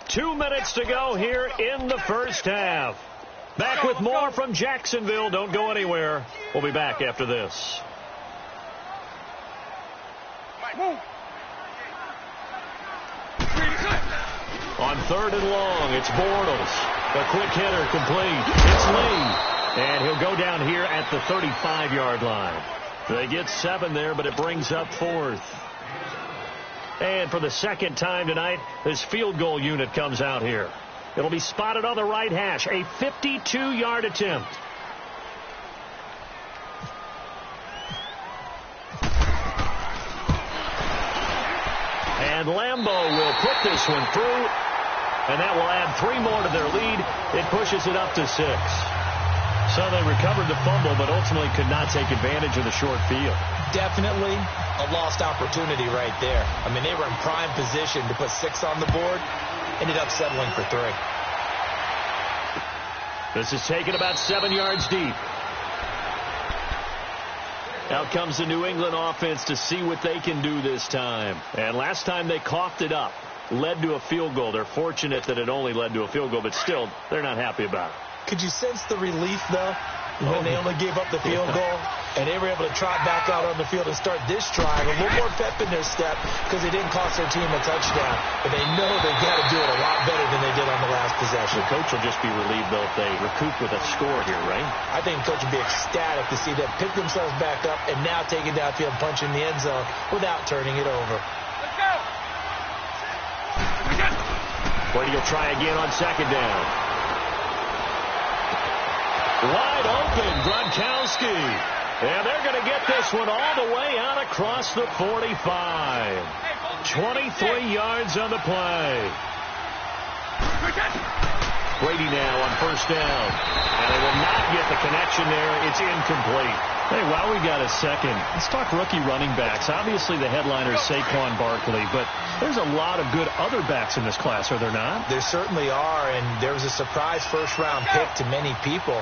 S2: 2 minutes to go here in the first half. Back with more from Jacksonville. Don't go anywhere. We'll be back after this. On 3rd and long, it's Bortles. A quick hitter complete. It's Lee. And he'll go down here at the 35-yard line. They get 7 there, but it brings up 4th. And for the 2nd time tonight, this field goal unit comes out here. It'll be spotted on the right hash. A 52-yard attempt. And Lambeau will put this one through. And that will add 3 more to their lead. It pushes it up to 6. So they recovered the fumble, but ultimately could not take advantage of the short field.
S3: Definitely a lost opportunity right there. I mean, they were in prime position to put 6 on the board. Ended up settling for 3.
S2: This is taken about 7 yards deep. Out comes the New England offense to see what they can do this time. And last time they coughed it up, led to a field goal. They're fortunate that it only led to a field goal, but still, they're not happy about it.
S3: Could you sense the relief, though, when they only gave up the field goal and they were able to trot back out on the field and start this drive? A little more pep in their step because they didn't cost their team a touchdown, but they know they've got to do it a lot better than they did on the last possession.
S2: The coach will just be relieved, though, if they recoup with a score here, right?
S3: I think the coach will be ecstatic to see them pick themselves back up and now take it downfield, punch in the end zone without turning it over.
S4: Let's go.
S2: Brady will try again on second down. Wide open, Gronkowski. And they're going to get this one all the way out across the 45. 23 yards on the play. Brady now on first down. And they will not get the connection there. It's incomplete. Hey, while we got a second, let's talk rookie running backs. Obviously, the headliner is Saquon Barkley, but there's a lot of good other backs in this class, are there not?
S3: There certainly are, and there was a surprise first-round pick to many people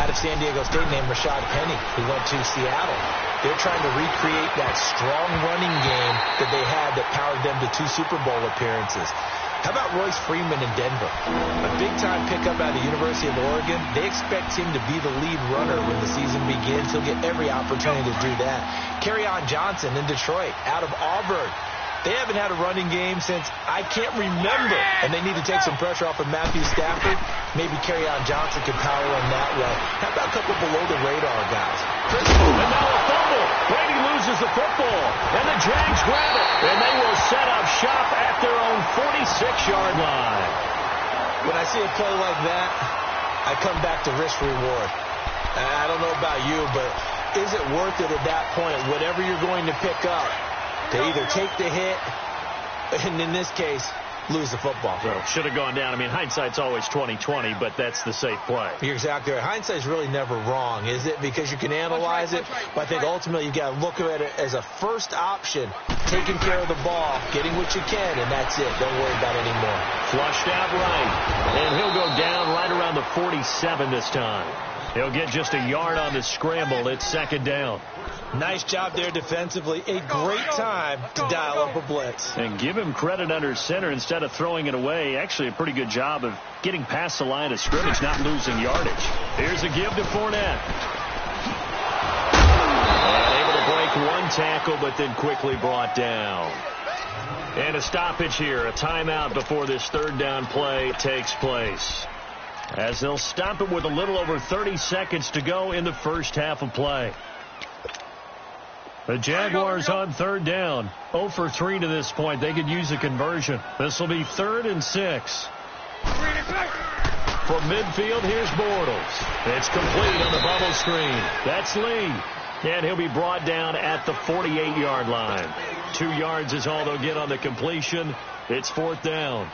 S3: out of San Diego State named Rashad Penny, who went to Seattle. They're trying to recreate that strong running game that they had that powered them to 2 Super Bowl appearances. How about Royce Freeman in Denver? A big-time pickup out of the University of Oregon. They expect him to be the lead runner when the season begins. He'll get every opportunity to do that. Kerryon Johnson in Detroit, out of Auburn. They haven't had a running game since I can't remember, and they need to take some pressure off of Matthew Stafford. Maybe Kerryon Johnson could power run that way. How about a couple below-the-radar guys?
S2: And now a fumble. Brady loses the football, and the Jags grab it, and they will set up shop at their own 46-yard line.
S3: When I see a play like that, I come back to risk-reward. I don't know about you, but is it worth it at that point, whatever you're going to pick up, to either take the hit, and in this case, lose the football?
S2: Well, should have gone down. I mean, hindsight's always 20/20, but that's the safe play.
S3: You're exactly right. Hindsight's really never wrong, is it? Because you can analyze it, but I think ultimately you got to look at it as a first option, taking care of the ball, getting what you can, and that's it. Don't worry about it anymore.
S2: Flushed out right, and he'll go down right around the 47 this time. He'll get just a yard on the scramble. It's second down.
S3: Nice job there defensively. A great time to dial up a blitz.
S2: And give him credit under center instead of throwing it away. Actually, a pretty good job of getting past the line of scrimmage, not losing yardage. Here's a give to Fournette. And able to break one tackle, but then quickly brought down. And a stoppage here, a timeout before this third down play takes place, as they'll stop it with a little over 30 seconds to go in the first half of play. The Jaguars on third down. 0 for 3 to this point. They could use a conversion. This will be 3rd and 6. From midfield, here's Bortles. It's complete on the bubble screen. That's Lee. And he'll be brought down at the 48-yard line. 2 yards is all they'll get on the completion. It's 4th down.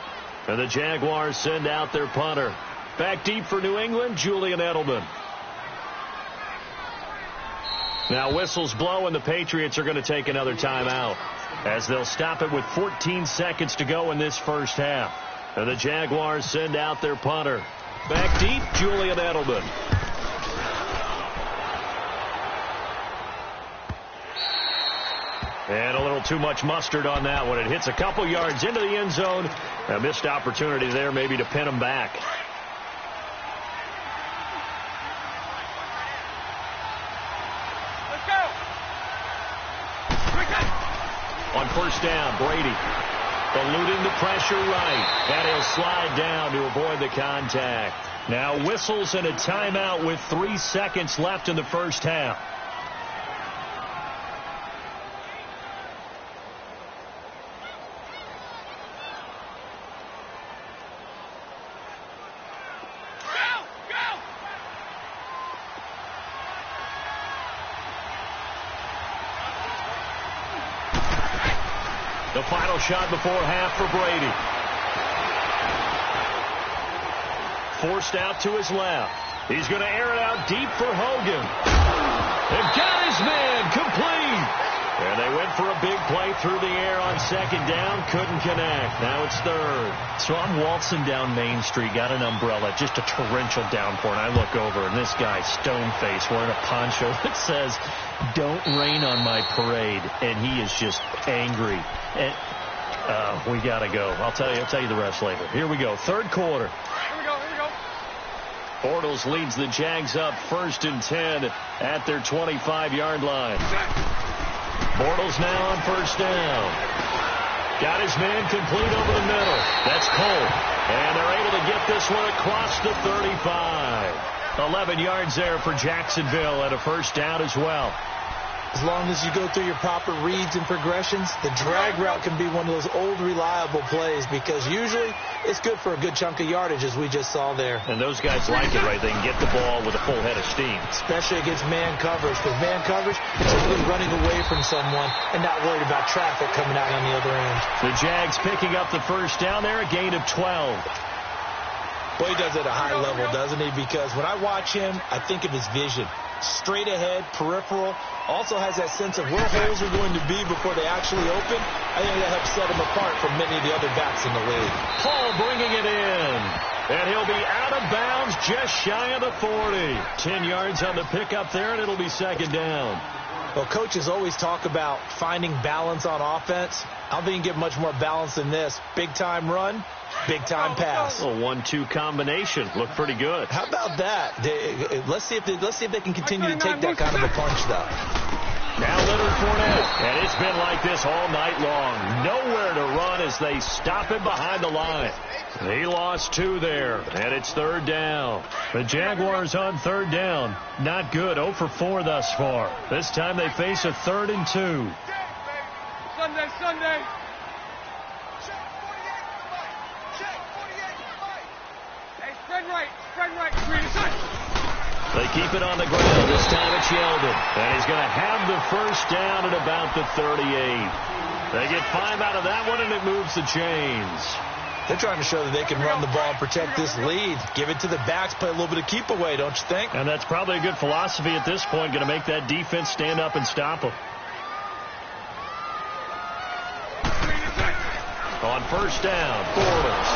S2: And the Jaguars send out their punter. Back deep for New England, Julian Edelman. Now whistles blow, and the Patriots are going to take another timeout, as they'll stop it with 14 seconds to go in this first half. And the Jaguars send out their punter. Back deep, Julian Edelman. And a little too much mustard on that one. It hits a couple yards into the end zone. A missed opportunity there maybe to pin them back. On first down, Brady eluding the pressure right, and he'll slide down to avoid the contact. Now whistles and a timeout with 3 seconds left in the first half. The final shot before half for Brady. Forced out to his left. He's going to air it out deep for Hogan. They've got his man complete. And they went for a big play through the air on second down. Couldn't connect. Now it's third.
S6: So I'm waltzing down Main Street, got an umbrella, just a torrential downpour, and I look over, and this guy, stone-faced, wearing a poncho that says, "Don't rain on my parade," and he is just angry. And we got to go. I'll tell you the rest later. Here we go. Third quarter.
S4: Here we go.
S2: Bortles leads the Jags up 1st and 10 at their 25-yard line. Bortles now on 1st down. Got his man complete over the middle. That's Cole. And they're able to get this one across the 35. 11 yards there for Jacksonville and a 1st down as well.
S3: As long as you go through your proper reads and progressions, the drag route can be one of those old reliable plays because usually it's good for a good chunk of yardage, as we just saw there.
S2: And those guys like it, right? They can get the ball with a full head of steam.
S3: Especially against man coverage. Because man coverage, it's simply running away from someone and not worried about traffic coming out on the other end.
S2: The Jags picking up the 1st down there, a gain of 12.
S3: Boy, he does it at a high level, doesn't he? Because when I watch him, I think of his vision. Straight ahead, peripheral, also has that sense of where holes are going to be before they actually open. I think that helps set him apart from many of the other backs in the league.
S2: Paul bringing it in. And he'll be out of bounds just shy of the 40. 10 yards on the pickup there, and it'll be 2nd down.
S3: Well, coaches always talk about finding balance on offense. I don't think you can get much more balance than this. Big-time run, big-time pass.
S2: A 1-2 combination. Looked pretty good.
S3: How about that? Let's see if they can continue to take that kind of a punch, though.
S2: Now Leonard Fournette. And it's been like this all night long. Nowhere to run as they stop him behind the line. He lost 2 there, and it's 3rd down. The Jaguars on 3rd down. Not good. 0 for 4 thus far. This time they face a 3rd and 2.
S4: Sunday. Hey, spread right.
S2: They keep it on the ground. This time it's Yeldon. And he's going to have the 1st down at about the 38. They get 5 out of that one, and it moves the chains.
S3: They're trying to show that they can run the ball and protect this lead. Give it to the backs, play a little bit of keep away, don't you think?
S2: And that's probably a good philosophy at this point, going to make that defense stand up and stop them. On 1st down, Bortles.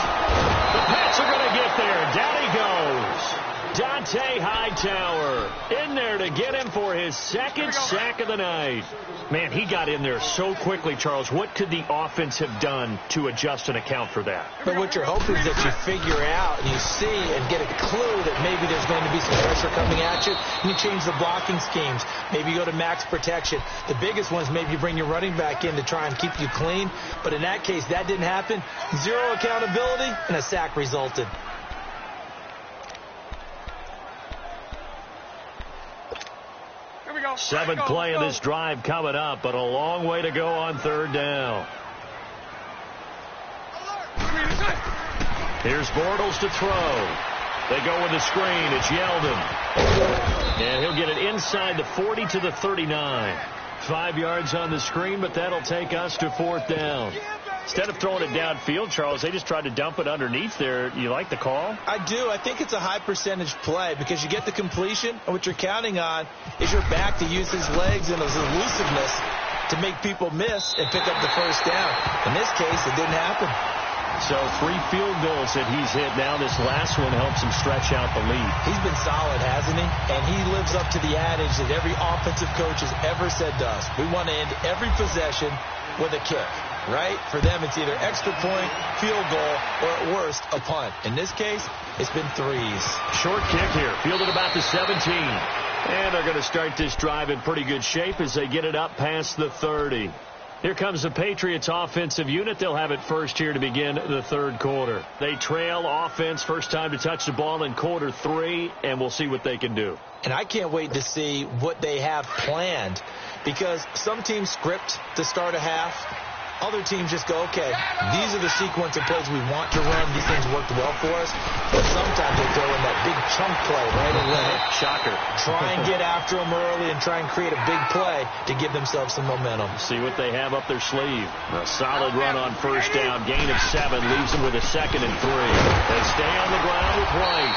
S2: The Pats are going to get there. Down he goes. Dante Hightower in there to get him for his 2nd sack of the night. Man, he got in there so quickly, Charles. What could the offense have done to adjust and account for that?
S3: But what you're hoping is that you figure out and you see and get a clue that maybe there's going to be some pressure coming at you, and you change the blocking schemes. Maybe you go to max protection. The biggest one is maybe you bring your running back in to try and keep you clean. But in that case, that didn't happen. 0 accountability, and a sack resulted.
S2: Seventh play of this drive coming up, but a long way to go on 3rd down. Here's Bortles to throw. They go with the screen. It's Yeldon. And he'll get it inside the 40 to the 39. 5 yards on the screen, but that'll take us to 4th down. Instead of throwing it downfield, Charles, they just tried to dump it underneath there. You like the call?
S3: I do. I think it's a high percentage play because you get the completion, and what you're counting on is your back to use his legs and his elusiveness to make people miss and pick up the 1st down. In this case, it didn't happen.
S2: So 3 field goals that he's hit now. This last one helps him stretch out the lead.
S3: He's been solid, hasn't he? And he lives up to the adage that every offensive coach has ever said to us. We want to end every possession with a kick, right? For them, it's either extra point, field goal, or at worst, a punt. In this case, it's been 3s.
S2: Short kick here, fielded about the 17. And they're going to start this drive in pretty good shape as they get it up past the 30. Here comes the Patriots offensive unit. They'll have it first here to begin the 3rd quarter. They trail offense, first time to touch the ball in quarter 3, and we'll see what they can do.
S3: And I can't wait to see what they have planned because some teams script to start a half. Other teams just go, okay, these are the sequence of plays we want to run. These things worked well for us. But sometimes they throw in that big chunk play right away.
S2: Shocker.
S3: Try and get after them early and try and create a big play to give themselves some momentum.
S2: See what they have up their sleeve. A solid run on 1st down. Gain of 7 leaves them with a 2nd and 3. They stay on the ground with White.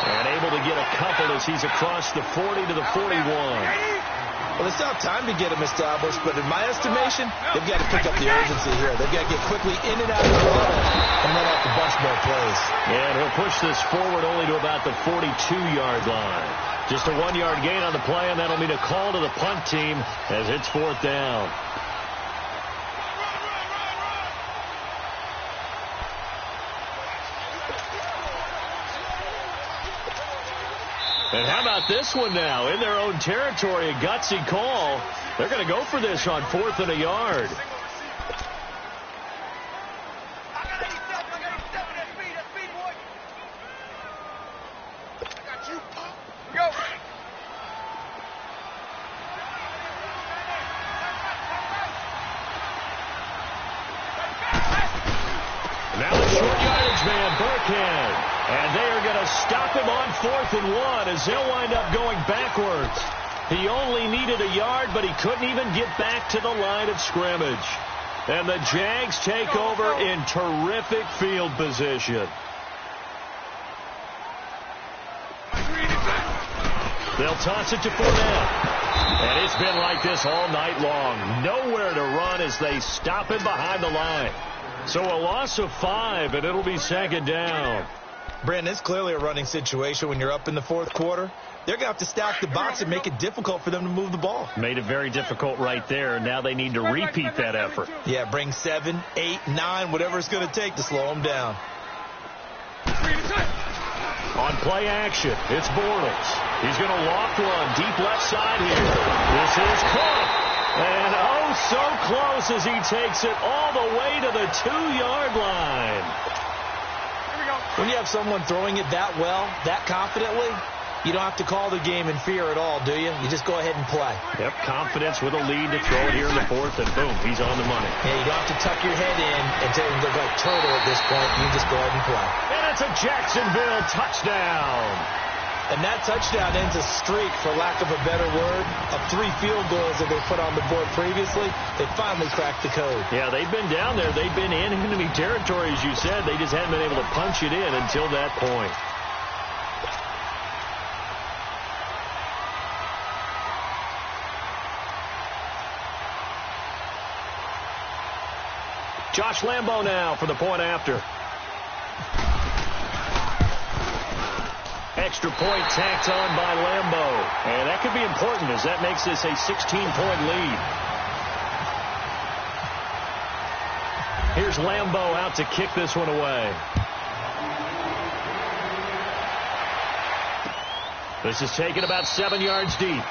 S2: And able to get a couple as he's across the 40 to the 41.
S3: Well, they still have time to get him established, but in my estimation, they've got to pick up the urgency here. They've got to get quickly in and out of the ball and run off a bunch more plays.
S2: And he'll push this forward only to about the 42-yard line. Just a 1-yard gain on the play, and that'll mean a call to the punt team as it's 4th down. And how about this one now? In their own territory, a gutsy call. They're going to go for this on 4th and a yard. Now the short yardage man, Burkhead. And they are going to stop him on 4th and 1 as he'll wind up going backwards. He only needed a yard, but he couldn't even get back to the line of scrimmage. And the Jags take over in terrific field position. They'll toss it to Fournette. And it's been like this all night long. Nowhere to run as they stop him behind the line. So a loss of 5, and it'll be 2nd down.
S3: Brandon, it's clearly a running situation when you're up in the 4th quarter. They're going to have to stack the box and make it difficult for them to move the ball.
S2: Made it very difficult right there. Now they need to repeat that effort.
S3: Yeah, bring 7, 8, 9, whatever it's going to take to slow them down.
S2: On play action, it's Bortles. He's going to loft one deep left side here. This is caught. And oh, so close as he takes it all the way to the 2-yard line.
S3: When you have someone throwing it that well, that confidently, you don't have to call the game in fear at all, do you? You just go ahead and play.
S2: Yep, confidence with a lead to throw it here in the 4th, and boom, he's on the money.
S3: Yeah, you don't have to tuck your head in and take him look like turtle at this point. You just go ahead and play.
S2: And it's a Jacksonville touchdown.
S3: And that touchdown ends a streak, for lack of a better word, of 3 field goals that they put on the board previously. They finally cracked the code.
S2: Yeah, they've been down there. They've been in enemy territory, as you said. They just haven't been able to punch it in until that point. Josh Lambo now for the point after. Extra point tacked on by Lambo. And that could be important as that makes this a 16-point lead. Here's Lambo out to kick this one away. This is taken about 7 yards deep.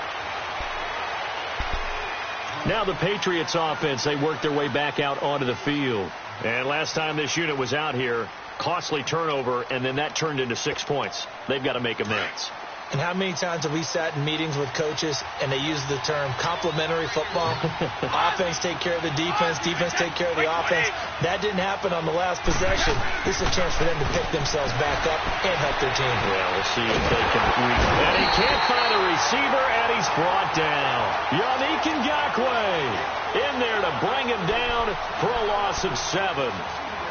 S2: Now the Patriots offense, they work their way back out onto the field. And last time this unit was out here, costly turnover, and then that turned into 6 points. They've got to make amends.
S3: And how many times have we sat in meetings with coaches and they use the term complementary football? Offense take care of the defense, defense take care of the offense. That didn't happen on the last possession. This is a chance for them to pick themselves back up and help their team.
S2: Yeah, we'll see if they can reach. And he can't find a receiver, and he's brought down. Yannick Ngakoue in there to bring him down for a loss of 7.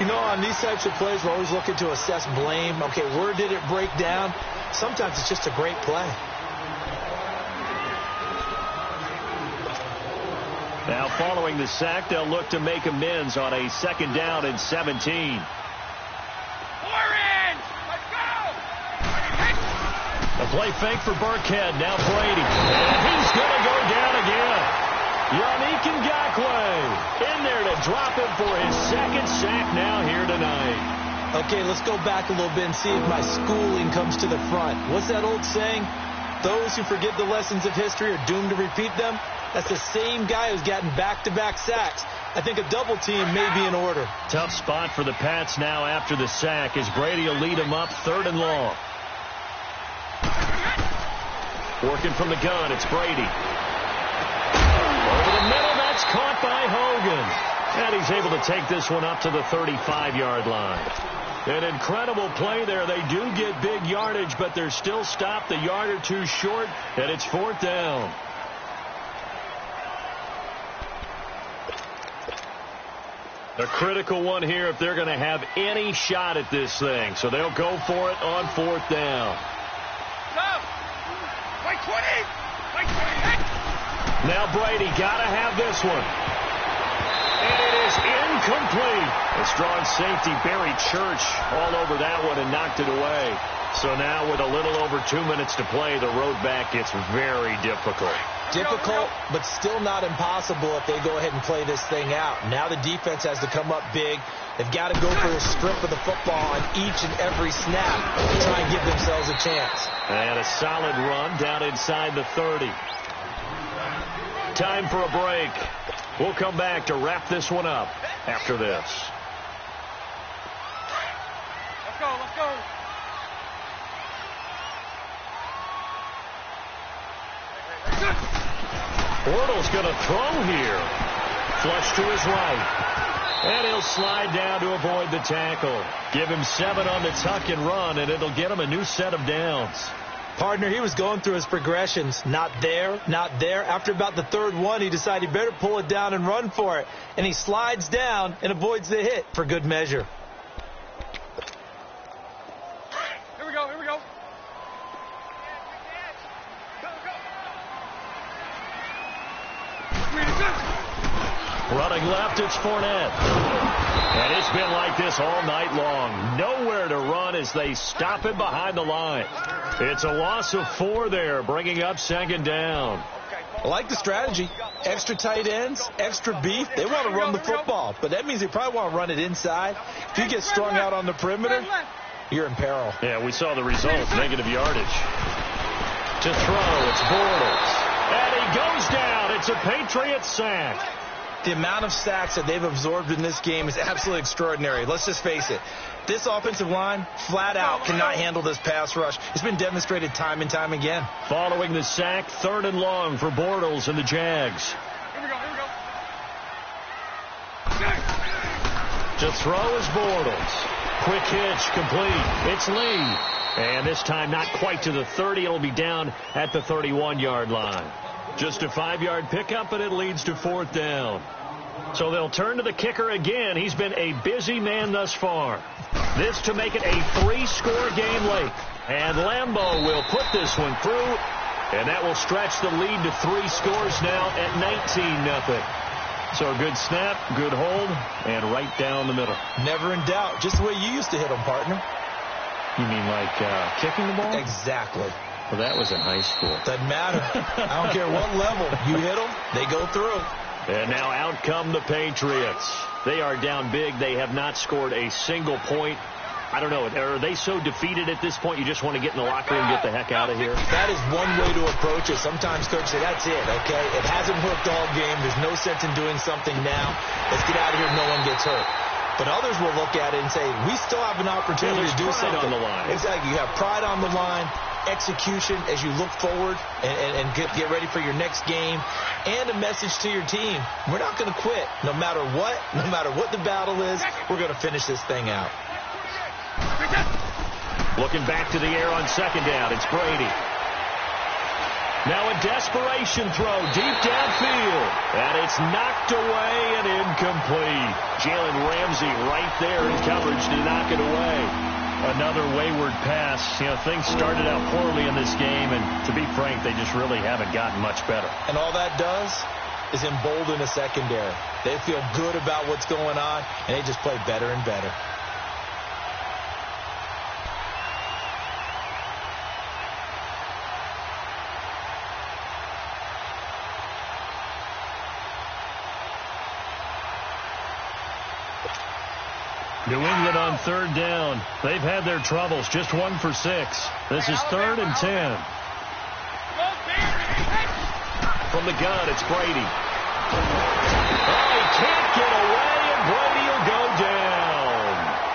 S3: You know, on these types of plays, we're always looking to assess blame. Okay, where did it break down? Sometimes it's just a great play.
S2: Now, following the sack, they'll look to make amends on a 2nd down and 17. A play fake for Burkhead. Now Brady. And he's going to go down again. Yannick Ngakoue in there to drop him for his 2nd sack now here tonight.
S3: Okay, let's go back a little bit and see if my schooling comes to the front. What's that old saying? Those who forget the lessons of history are doomed to repeat them. That's the same guy who's gotten back-to-back sacks. I think a double team may be in order.
S2: Tough spot for the Pats now after the sack as Brady will lead them up 3rd and long. Working from the gun, it's Brady. Over the middle, that's caught by Hogan. And he's able to take this one up to the 35-yard line. An incredible play there. They do get big yardage, but they're still stopped a yard or two short, and it's 4th down. A critical one here if they're going to have any shot at this thing. So they'll go for it on 4th down. Now Brady got to have this one. And it is incomplete. The strong safety, Barry Church, all over that one and knocked it away. So now with a little over 2 minutes to play, the road back gets very difficult.
S3: Difficult, but still not impossible if they go ahead and play this thing out. Now the defense has to come up big. They've got to go for a strip of the football on each and every snap to try and give themselves a chance.
S2: And a solid run down inside the 30. Time for a break. We'll come back to wrap this one up after this.
S4: Let's go, let's go.
S2: Bortles going to throw here. Flush to his right. And he'll slide down to avoid the tackle. Give him 7 on the tuck and run, and it'll get him a new set of downs.
S3: Partner, he was going through his progressions. Not there, not there. After about the third one, he decided he better pull it down and run for it. And he slides down and avoids the hit for good measure.
S4: Here we go, here we go.
S2: Running left, it's Fournette. And it's been like this all night long. Nowhere to run as they stop him behind the line. It's a loss of 4 there, bringing up 2nd down.
S3: I like the strategy. Extra tight ends, extra beef. They want to run the football, but that means they probably want to run it inside. If you get strung out on the perimeter, you're in peril.
S2: Yeah, we saw the result, negative yardage. To throw, it's Bortles. And he goes down. It's a Patriots sack.
S3: The amount of sacks that they've absorbed in this game is absolutely extraordinary. Let's just face it. This offensive line, flat out, cannot handle this pass rush. It's been demonstrated time and time again.
S2: Following the sack, 3rd and long for Bortles and the Jags.
S4: Here we go, here we go.
S2: To throw is Bortles. Quick hitch, complete. It's Lee. And this time not quite to the 30. It'll be down at the 31-yard line. Just a 5-yard pickup, and it leads to 4th down. So they'll turn to the kicker again. He's been a busy man thus far. This to make it a 3-score game late. And Lambeau will put this one through, and that will stretch the lead to 3 scores now at 19-0. So a good snap, good hold, and right down the middle.
S3: Never in doubt. Just the way you used to hit them, partner.
S2: You mean like kicking the ball?
S3: Exactly.
S2: Well, that was in high school.
S3: Doesn't matter. I don't care what level. You hit them, they go through.
S2: And now out come the Patriots. They are down big. They have not scored a single point. I don't know. Are they so defeated at this point you just want to get in the locker room and get the heck out of here?
S3: That is one way to approach it. Sometimes coaches say, that's it, okay? It hasn't worked all game. There's no sense in doing something now. Let's get out of here. No one gets hurt. But others will look at it and say, we still have an opportunity to do something.
S2: On the line.
S3: Exactly. You have pride on the line, execution as you look forward and get ready for your next game, and a message to your team. We're not going to quit. No matter what the battle is, we're going to finish this thing out.
S2: Looking back to the air on 2nd down. It's Brady. Now a desperation throw deep downfield. And it's knocked away and incomplete. Jalen Ramsey right there in coverage to knock it away. Another wayward pass. You know, things started out poorly in this game, and to be frank, they just really haven't gotten much better.
S3: And all that does is embolden a secondary. They feel good about what's going on, and they just play better and better.
S2: New England on 3rd down. They've had their troubles. Just 1 for 6. This is 3rd and 10. From the gun, it's Brady. Oh, he can't get away, and Brady will go down.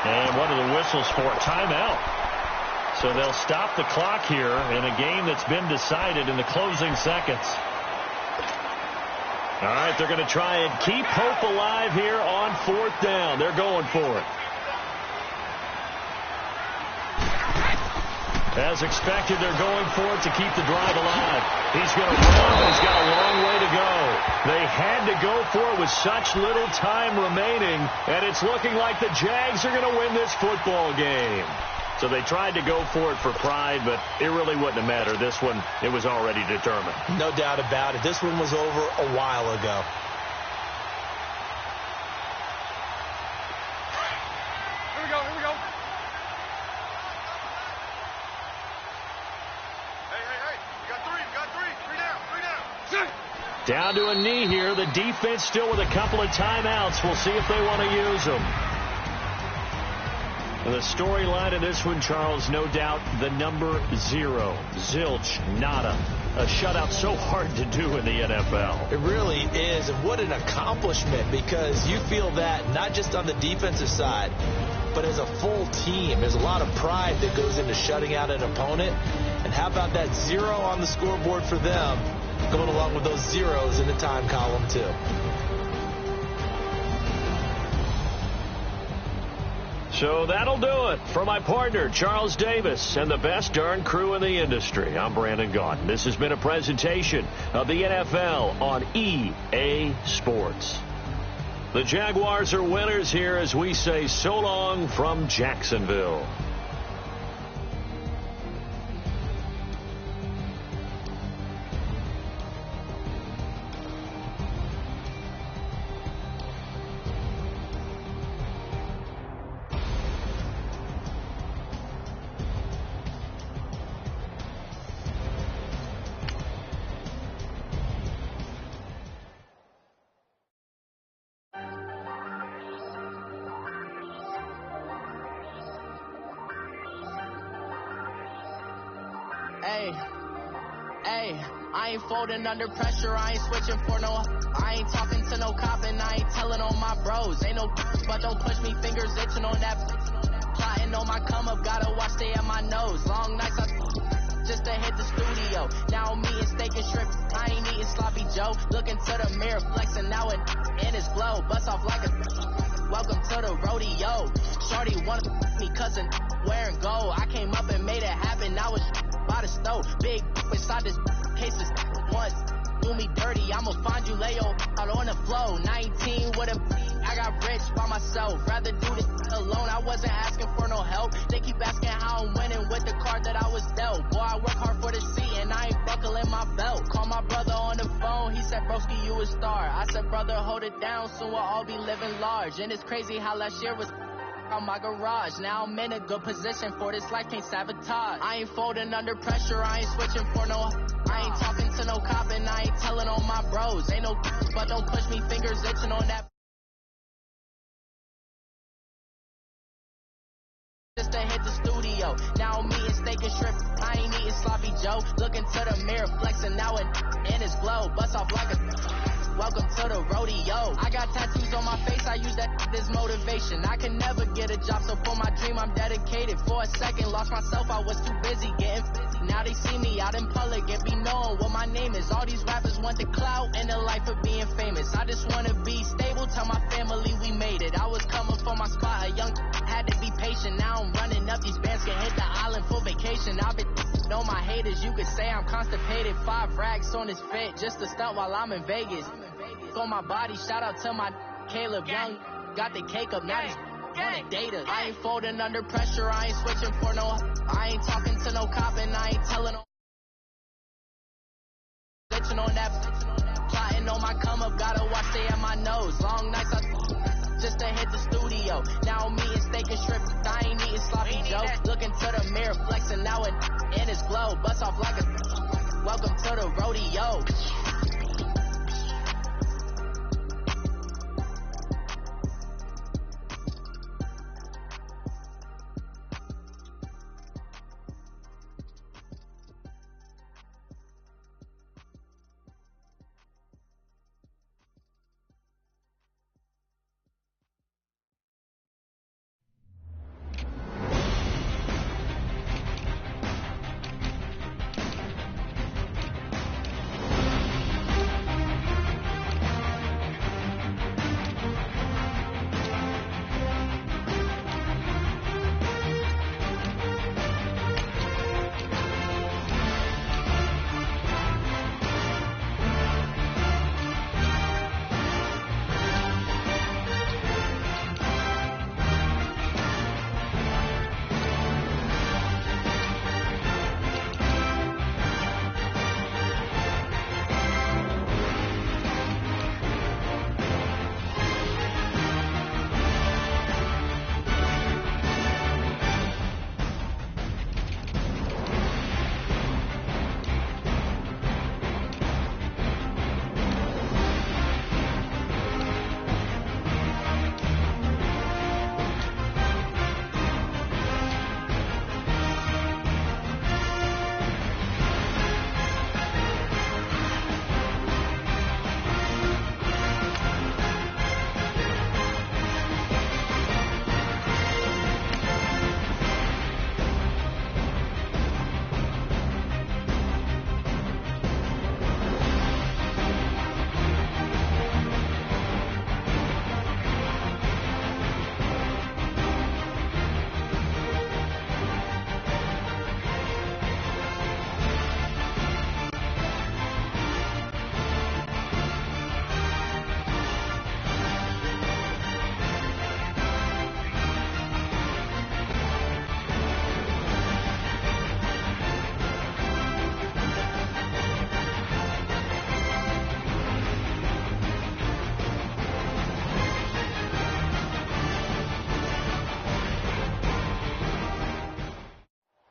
S2: And what are the whistles for? Timeout. So they'll stop the clock here in a game that's been decided in the closing seconds. All right, they're going to try and keep hope alive here on 4th down. They're going for it. As expected, they're going for it to keep the drive alive. He's going to run, but he's got a long way to go. They had to go for it with such little time remaining, and it's looking like the Jags are going to win this football game. So they tried to go for it for pride, but it really wouldn't have mattered. This one, it was already determined.
S3: No doubt about it. This one was over a while ago.
S4: Here we go, here we go. Hey, you got three. Three down.
S2: Down to a knee here. The defense still with a couple of timeouts. We'll see if they want to use them. And the storyline of this one, Charles, no doubt the number 0. Zilch, nada. A shutout so hard to do in the NFL.
S3: It really is, and what an accomplishment, because you feel that not just on the defensive side, but as a full team. There's a lot of pride that goes into shutting out an opponent. And how about that 0 on the scoreboard for them, going along with those zeros in the time column, too.
S2: So that'll do it for my partner, Charles Davis, and the best darn crew in the industry. I'm Brandon Gaudin. This has been a presentation of the NFL on EA Sports. The Jaguars are winners here as we say so long from Jacksonville.
S7: I ain't folding under pressure, I ain't switching for no. I ain't talking to no cop and I ain't telling on my bros. Ain't no but don't push me, fingers itching on that. Plotting on my come up, gotta watch stay at my nose. Long nights just to hit the studio. Now I'm eating steak and shrimp, I ain't eating sloppy Joe. Looking to the mirror, flexing now and in his glow. Bust off like a welcome to the rodeo. Shorty wanted me cousin wearing gold. I came up and made it happen, I was by the stove. Big inside this cases once do me dirty, I'ma find you lay out on the floor. 19 with a I got rich by myself, rather do this alone. I wasn't asking for no help, they keep asking how I'm winning with the card that I was dealt. Boy, I work hard for the seat and I ain't buckling my belt. Call my brother on the phone, he said broski you a star. I said brother hold it down, soon we'll all be living large. And it's crazy how last year was on my garage. Now I'm in a good position for this life, can't sabotage. I ain't folding under pressure, I ain't switching for no. I ain't talking to no cop and I ain't telling on my bros. Ain't no but don't push me, fingers itching on that. Just to hit the studio. Now I'm eating steak and shrimp, I ain't eating sloppy Joe. Looking to the mirror, flexing now and in his glow. Bust off like a welcome to the rodeo. I got tattoos on my face, I use that as motivation. I can never get a job, so for my dream I'm dedicated. For a second, lost myself, I was too busy getting busy. Now they see me out in public and be known what my name is. All these rappers want the clout and the life of being famous. I just want to be stable, tell my family we made it. I was coming for my spot, a young had to be patient. Now I'm running up, these bands can hit the island for vacation. I've been know my haters, you could say I'm constipated. 5 rags on his fit, just to stunt while I'm in Vegas. For my body, shout out to my Caleb Young. Got the cake up, now he's on a data. I ain't folding under pressure, I ain't switching for no. I ain't talking to no cop and I ain't telling no. Bitching on that, plotting on my come up, gotta watch stay at my nose. Long nights just to hit the studio. Now I'm eating steak and shrimp, I ain't eating sloppy Joe. Looking to the mirror, flexing now and in his glow. Bust off like a welcome to the rodeo.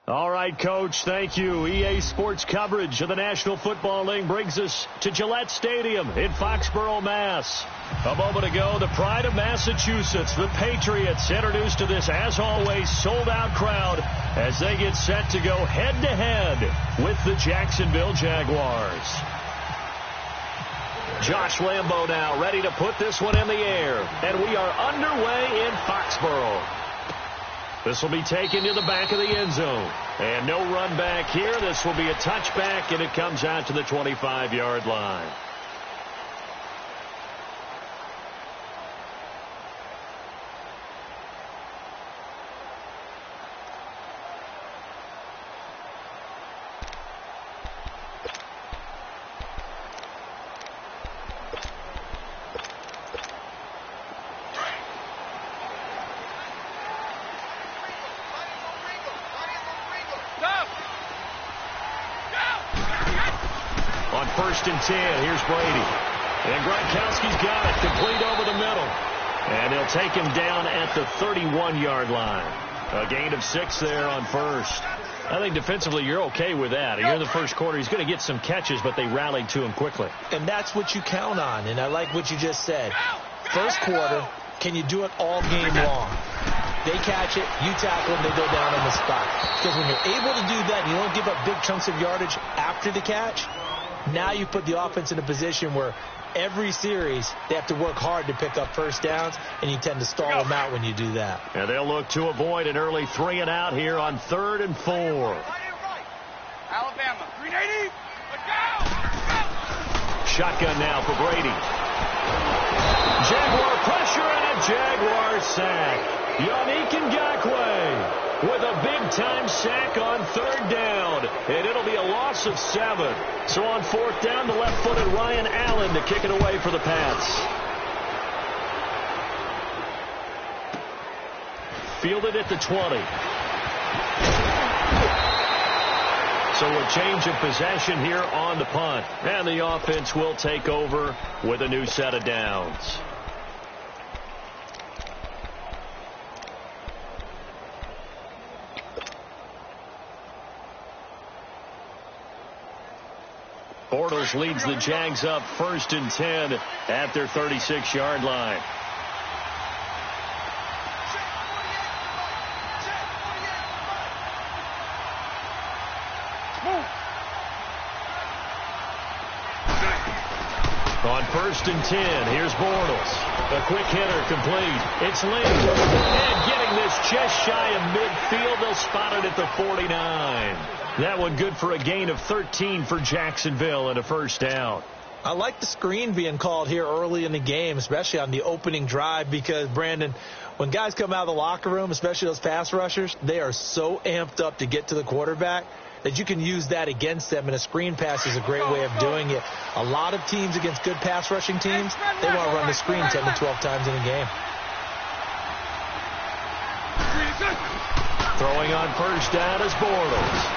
S2: All right, Coach, thank you. EA Sports coverage of the National Football League brings us to Gillette Stadium in Foxborough, Mass. A moment ago, the pride of Massachusetts, the Patriots, introduced to this, as always, sold-out crowd as they get set to go head-to-head with the Jacksonville Jaguars. Josh Lambo now ready to put this one in the air, and we are underway in Foxborough. This will be taken to the back of the end zone. And no run back here. This will be a touchback, and it comes out to the 25-yard line. On 1st and 10, here's Brady. And Gronkowski's got it, complete over the middle. And they'll take him down at the 31-yard line. A gain of 6 there on first. I think defensively you're okay with that. Here in the first quarter, he's going to get some catches, but they rallied to him quickly.
S3: And that's what you count on, and I like what you just said. First quarter, can you do it all game long? They catch it, you tackle them, they go down on the spot. Because when you're able to do that and you don't give up big chunks of yardage after the catch, now you put the offense in a position where every series they have to work hard to pick up first downs, and you tend to stall them out when you do that.
S2: And they'll look to avoid an early 3-and-out here on 3rd and 4.
S4: Alabama, 380. Let's go.
S2: Shotgun now for Brady. Jaguar pressure and a Jaguar sack. Yannick Ngakoue with a big-time sack on 3rd down. And it'll be a loss of 7. So on 4th down, the left-footed Ryan Allen to kick it away for the Pats. Fielded at the 20. So a change of possession here on the punt. And the offense will take over with a new set of downs. Bortles leads the Jags up 1st and 10 at their 36-yard line. On 1st and 10, here's Bortles. A quick hitter complete. It's Lee. And getting this just shy of midfield. They'll spot it at the 49. That one good for a gain of 13 for Jacksonville and a 1st down.
S3: I like the screen being called here early in the game, especially on the opening drive, because, Brandon, when guys come out of the locker room, especially those pass rushers, they are so amped up to get to the quarterback that you can use that against them, and a screen pass is a great way of doing it. A lot of teams against good pass rushing teams, they want to run the screen 10 to 12 times in a game.
S2: Throwing on 1st down is Bortles.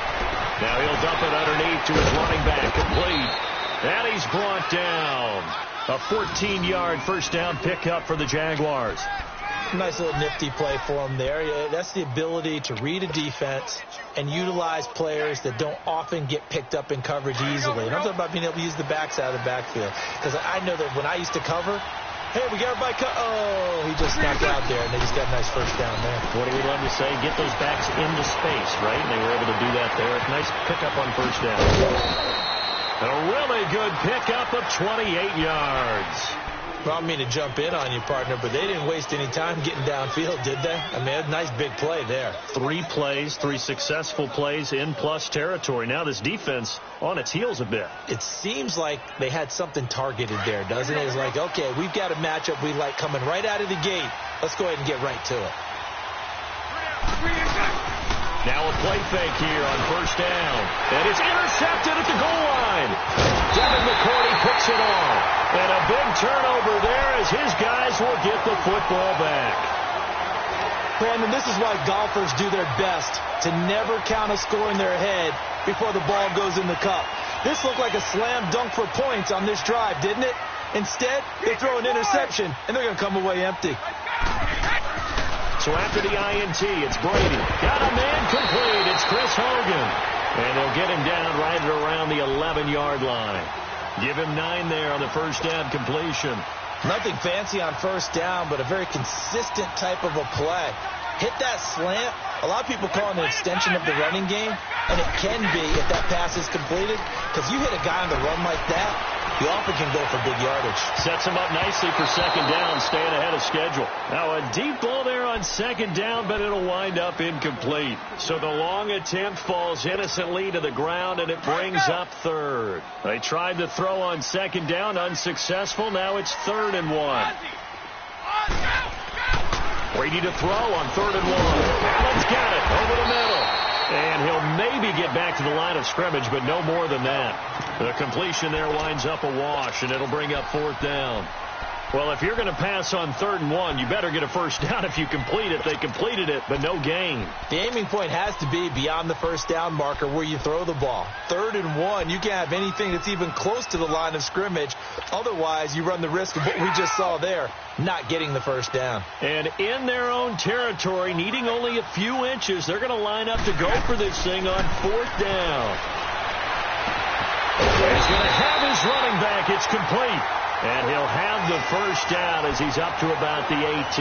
S2: Now he'll dump it underneath to his running back, complete. And he's brought down. A 14-yard 1st down pickup for the Jaguars.
S3: Nice little nifty play for him there. That's the ability to read a defense and utilize players that don't often get picked up in coverage easily. And I'm talking about being able to use the backside of the backfield. Because I know that when I used to cover, hey, we got everybody cut. Oh, he just snapped out there, and they just got a nice 1st down there.
S2: What do we love to say? Get those backs into space, right? And they were able to do that there. Nice pickup on 1st down. A really good pickup of 28 yards.
S3: Well, I mean to jump in on you, partner, but they didn't waste any time getting downfield, did they? I mean, a nice big play there.
S2: 3 plays, 3 successful plays in plus territory. Now this defense on its heels a bit.
S3: It seems like they had something targeted there, doesn't it? It's like, okay, we've got a matchup we like coming right out of the gate. Let's go ahead and get right to it.
S2: Now a play fake here on 1st down. And it's intercepted at the goal line. Devin McCourty picks it off. And a big turnover there as his guys will get the football back.
S3: Brandon, this is why golfers do their best to never count a score in their head before the ball goes in the cup. This looked like a slam dunk for points on this drive, didn't it? Instead, they throw an interception, and they're going to come away empty.
S2: So after the INT, it's Brady. Got a man complete. It's It's Chris Hogan. And they'll get him down right at around the 11-yard line. Give him 9 there on the first down completion.
S3: Nothing fancy on first down, but a very consistent type of a play. Hit that slant. A lot of people call it an extension of the running game, and it can be if that pass is completed, because you hit a guy on the run like that, you often can go for big yardage.
S2: Sets him up nicely for second down, staying ahead of schedule. Now a deep ball there on second down, but it'll wind up incomplete. So the long attempt falls innocently to the ground, and it brings up third. They tried to throw on second down, unsuccessful. Now it's 3rd and 1. Brady to throw on 3rd and 1. Allen's got it over the middle. And he'll maybe get back to the line of scrimmage, but no more than that. The completion there winds up a wash, and it'll bring up 4th down. Well, if you're going to pass on 3rd and 1, you better get a first down if you complete it. They completed it, but no gain.
S3: The aiming point has to be beyond the first down marker where you throw the ball. 3rd and 1, you can't have anything that's even close to the line of scrimmage. Otherwise, you run the risk of what we just saw there, not getting the first down.
S2: And in their own territory, needing only a few inches, they're going to line up to go for this thing on 4th down. He's going to have his running back. It's complete. And he'll have the first down as he's up to about the 18.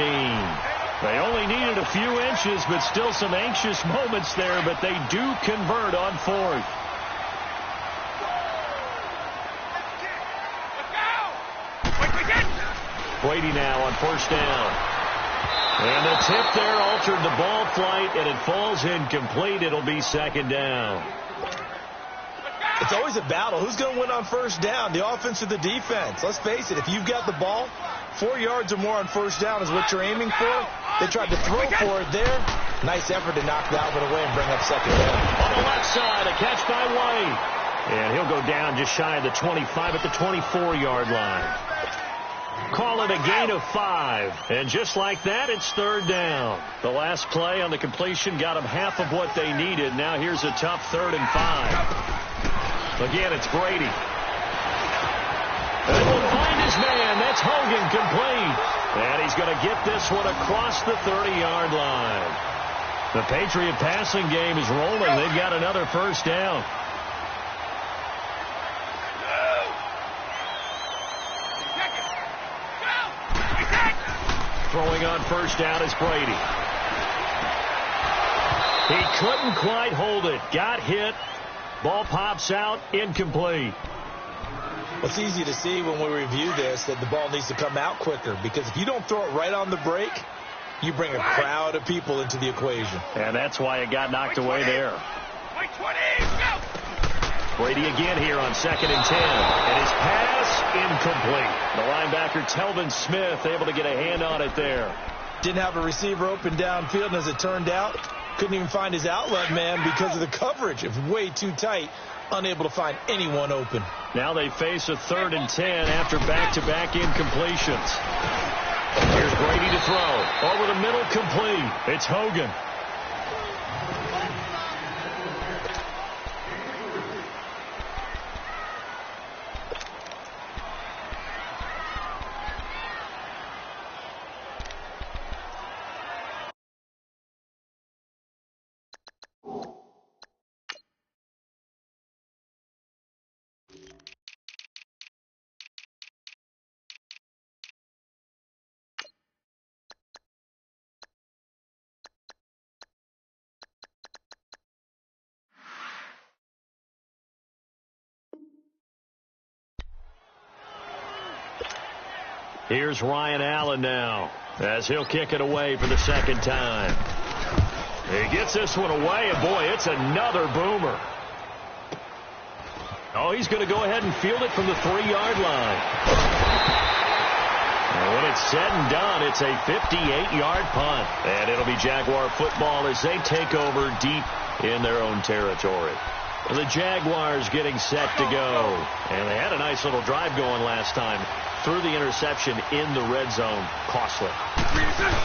S2: They only needed a few inches, but still some anxious moments there, but they do convert on 4th. Brady now on first down. And the tip there altered the ball flight, and it falls incomplete. It'll be second down.
S3: It's always a battle. Who's going to win on first down, the offense or the defense? Let's face it, if you've got the ball, 4 yards or more on first down is what you're aiming for. They tried to throw for it there. Nice effort to knock that one away and bring up second down.
S2: On the left side, a catch by White. And he'll go down just shy of the 25 at the 24-yard line. Call it a gain of 5. And just like that, it's 3rd down. The last play on the completion got them half of what they needed. Now here's a tough 3rd and 5. Again, it's Brady. And will find his man. That's Hogan, complete. And he's going to get this one across the 30-yard line. The Patriot passing game is rolling. They've got another first down. Throwing on first down is Brady. He couldn't quite hold it. Got hit. Ball pops out, incomplete.
S3: It's easy to see when we review this that the ball needs to come out quicker, because if you don't throw it right on the break, you bring a crowd of people into the equation.
S2: And that's why it got knocked away there. Brady again here on 2nd and 10. And his pass incomplete. The linebacker, Telvin Smith, able to get a hand on it there.
S3: Didn't have a receiver open downfield, and as it turned out, couldn't even find his outlet man because of the coverage. It was way too tight, unable to find anyone open.
S2: Now they face a 3rd and 10 after back-to-back incompletions. Here's Brady to throw. Over the middle, complete. It's Hogan. Here's Ryan Allen now as he'll kick it away for the second time. He gets this one away, and boy, it's another boomer. Oh, he's going to go ahead and field it from the 3-yard line. And when it's said and done, it's a 58-yard punt. And it'll be Jaguar football as they take over deep in their own territory. The Jaguars getting set to go. And they had a nice little drive going last time. Threw the interception in the red zone. Costly.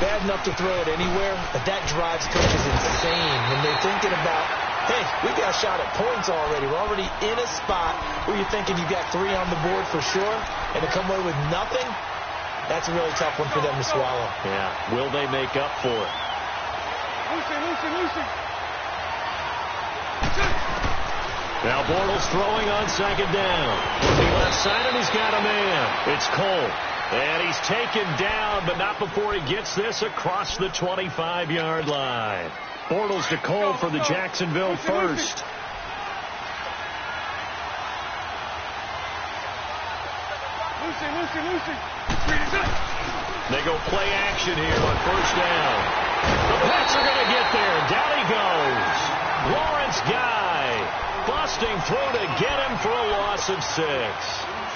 S3: Bad enough to throw it anywhere, but that drives coaches insane when they're thinking about, hey, we got a shot at points already. We're already in a spot where you're thinking you got 3 on the board for sure, and to come away with nothing, that's a really tough one for them to swallow.
S2: Yeah. Will they make up for it? Now Bortles throwing on second down. Looking left side, and he's got a man. It's Cole. And he's taken down, but not before he gets this across the 25-yard line. Bortles to Cole for the Jacksonville first. They go play action here on first down. The Pats are going to get there. Down he goes. Lawrence Guy busting through to get him for a loss of 6.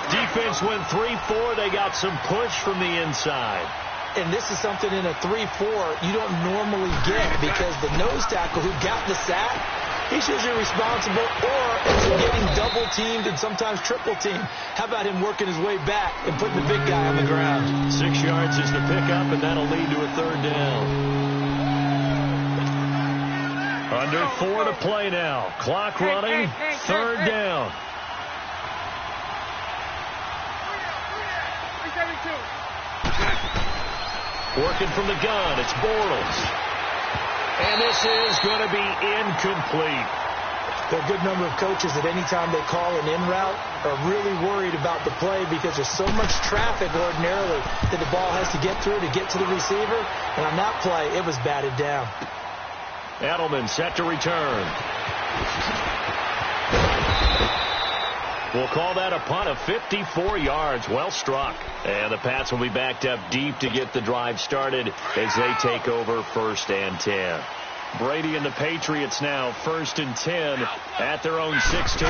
S2: Defense went 3-4. They got some push from the inside.
S3: And this is something in a 3-4 you don't normally get, because the nose tackle who got the sack, he's usually responsible or ends up getting double-teamed and sometimes triple-teamed. How about him working his way back and putting the big guy on the ground?
S2: 6 yards is the pickup, and that'll lead to a third down. Under 4 to play now. Clock running. Third down. Working from the gun. It's Bortles. And this is going to be incomplete.
S3: There are a good number of coaches that any time they call an in route are really worried about the play, because there's so much traffic ordinarily that the ball has to get through to get to the receiver. And on that play, it was batted down.
S2: Edelman set to return. We'll call that a punt of 54 yards. Well struck. And the Pats will be backed up deep to get the drive started as they take over 1st and 10. Brady and the Patriots now 1st and 10 at their own 16.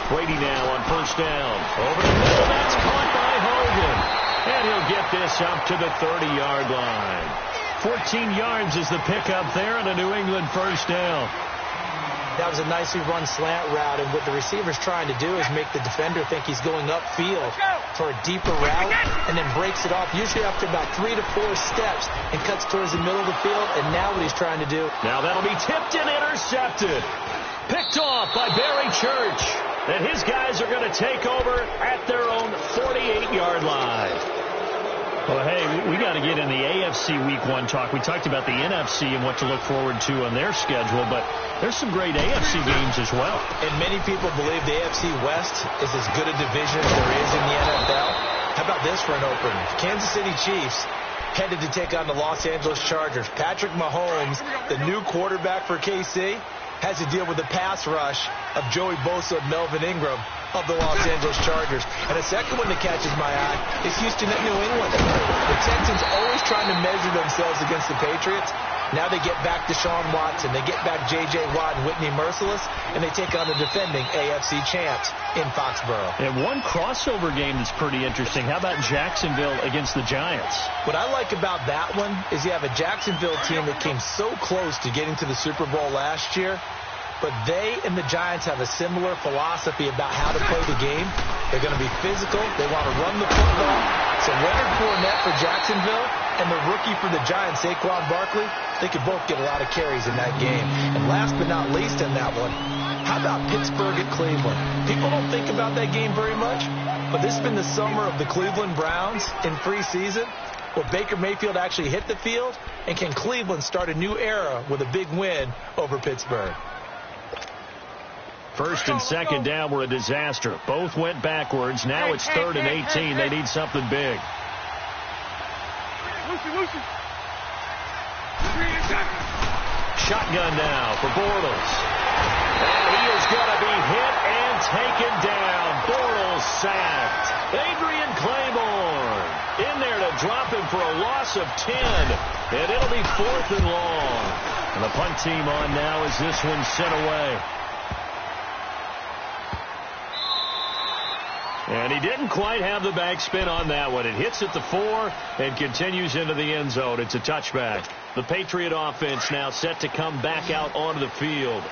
S2: Brady now on 1st down. Over the middle. That's caught by Hogan. And he'll get this up to the 30-yard line. 14 yards is the pickup there on a New England 1st down.
S3: That was a nicely run slant route, and what the receiver's trying to do is make the defender think he's going upfield for a deeper route, and then breaks it off, usually after about 3 to 4 steps, and cuts towards the middle of the field. And now what he's trying to do.
S2: Now that'll be tipped and intercepted. Picked off by Barry Church. And his guys are going to take over at their own 48-yard line. Well, hey, we got to get in the AFC Week 1 talk. We talked about the NFC and what to look forward to on their schedule, but there's some great AFC games as well.
S3: And many people believe the AFC West is as good a division as there is in the NFL. How about this for an opener? Kansas City Chiefs headed to take on the Los Angeles Chargers. Patrick Mahomes, the new quarterback for KC, has to deal with the pass rush of Joey Bosa and Melvin Ingram of the Los Angeles Chargers. And a second one that catches my eye is Houston at New England. The Texans always trying to measure themselves against the Patriots. Now they get back Deshaun Watson. They get back J.J. Watt and Whitney Merciless, and they take on the defending AFC champs in Foxborough.
S2: And one crossover game that's pretty interesting. How about Jacksonville against the Giants?
S3: What I like about that one is you have a Jacksonville team that came so close to getting to the Super Bowl last year, but they and the Giants have a similar philosophy about how to play the game. They're going to be physical. They want to run the football. So Leonard Fournette for Jacksonville and the rookie for the Giants, Saquon Barkley, they could both get a lot of carries in that game. And last but not least in that one, how about Pittsburgh at Cleveland? People don't think about that game very much, but this has been the summer of the Cleveland Browns in preseason. Will Baker Mayfield actually hit the field? And can Cleveland start a new era with a big win over Pittsburgh?
S2: 1st and 2nd down were a disaster. Both went backwards. Now it's 3rd and 18. They need something big. Shotgun now for Bortles. And he is going to be hit and taken down. Bortles sacked. Adrian Claiborne in there to drop him for a loss of 10. And it'll be 4th and long. And the punt team on now as this one's sent away. And he didn't quite have the backspin on that one. It hits at the 4 and continues into the end zone. It's a touchback. The Patriot offense now set to come back out onto the field.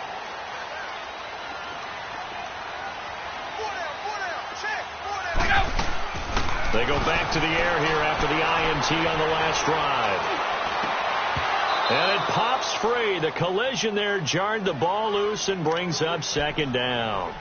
S2: They go back to the air here after the INT on the last drive. And it pops free. The collision there jarred the ball loose and brings up 2nd down.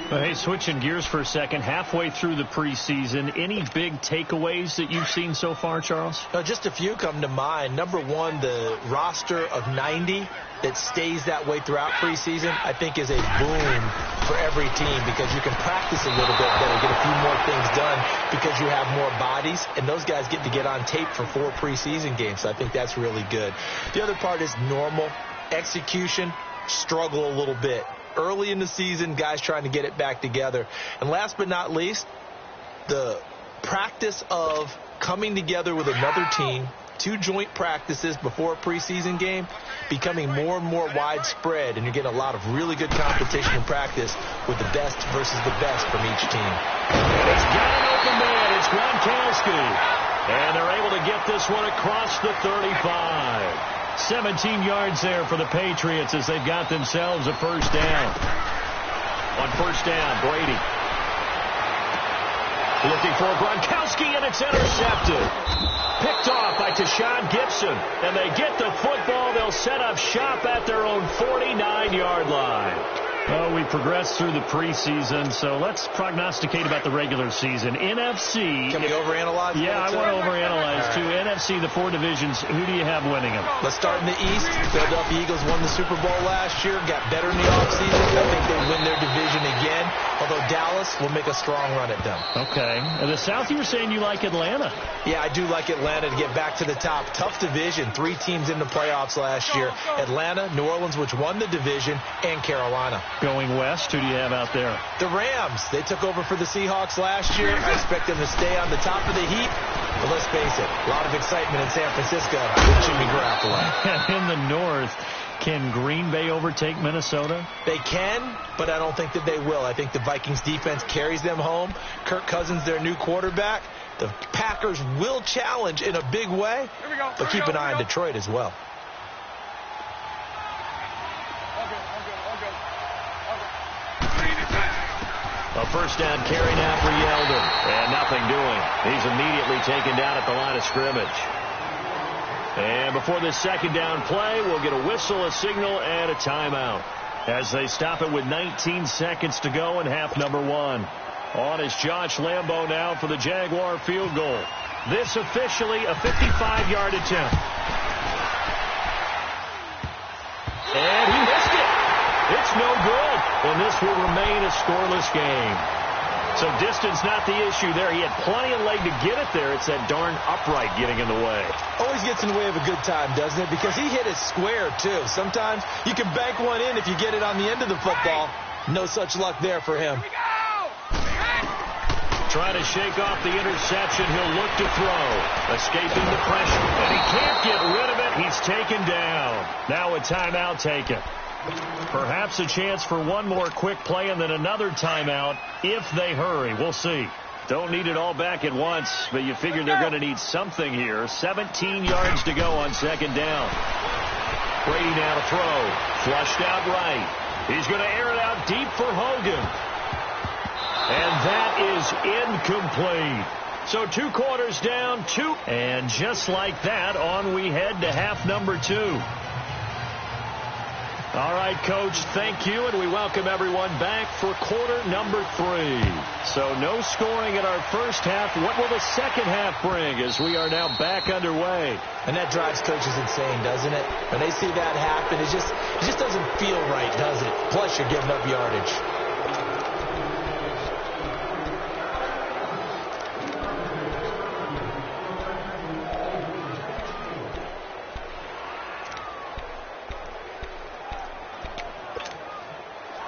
S2: Well, hey, switching gears for a second, halfway through the preseason, any big takeaways that you've seen so far, Charles?
S3: Just a few come to mind. Number one, the roster of 90 that stays that way throughout preseason, I think is a boon for every team because you can practice a little bit better, get a few more things done because you have more bodies, and those guys get to get on tape for 4 preseason games, so I think that's really good. The other part is normal execution, struggle a little bit. Early in the season, guys trying to get it back together. And last but not least, the practice of coming together with another team, 2 joint practices before a preseason game, becoming more and more widespread, and you're getting a lot of really good competition in practice with the best versus the best from each team.
S2: It's got an open man. It's Gronkowski. And they're able to get this one across the 35. 17 yards there for the Patriots as they've got themselves a first down. On first down, Brady looking for Gronkowski, and it's intercepted. Picked off by Tashawn Gibson, and they get the football. They'll set up shop at their own 49-yard line. Well, we progressed through the preseason, so let's prognosticate about the regular season. NFC.
S3: Can we overanalyze?
S2: Yeah, I want to overanalyze, too. Right. NFC, the 4 divisions, who do you have winning them?
S3: Let's start in the East. Philadelphia Eagles won the Super Bowl last year, got better in the offseason. I think they win their division again, although Dallas will make a strong run at them.
S2: Okay. And the South, you were saying you like Atlanta.
S3: Yeah, I do like Atlanta to get back to the top. Tough division. 3 teams in the playoffs last year. Atlanta, New Orleans, which won the division, and Carolina.
S2: Going west, who do you have out there?
S3: The Rams. They took over for the Seahawks last year. I expect them to stay on the top of the heap. But let's face it, a lot of excitement in San Francisco with Jimmy Garoppolo.
S2: In the north, can Green Bay overtake Minnesota?
S3: They can, but I don't think that they will. I think the Vikings defense carries them home. Kirk Cousins, their new quarterback. The Packers will challenge in a big way, but keep an eye on Detroit as well.
S2: A first down carry now for Yeldon. And nothing doing. He's immediately taken down at the line of scrimmage. And before this second down play, we'll get a whistle, a signal, and a timeout. As they stop it with 19 seconds to go in half number 1. On is Josh Lambo now for the Jaguar field goal. This officially a 55-yard attempt. And he missed it. It's no good, and this will remain a scoreless game. So distance not the issue there. He had plenty of leg to get it there. It's that darn upright getting in the way.
S3: Always gets in the way of a good time, doesn't it? Because he hit it square, too. Sometimes you can bank one in if you get it on the end of the football. No such luck there for him.
S2: Trying to shake off the interception. He'll look to throw. Escaping the pressure. And he can't get rid of it. He's taken down. Now a timeout taken. Perhaps a chance for one more quick play and then another timeout if they hurry. We'll see. Don't need it all back at once, but you figure they're going to need something here. 17 yards to go on second down. Brady now to throw. Flushed out right. He's going to air it out deep for Hogan. And that is incomplete. So 2 quarters down, 2. And just like that, on we head to half number 2. All right, Coach, thank you, and we welcome everyone back for quarter number 3. So no scoring in our first half. What will the second half bring as we are now back underway?
S3: And that drives coaches insane, doesn't it? When they see that happen, it just doesn't feel right, does it? Plus, you're giving up yardage.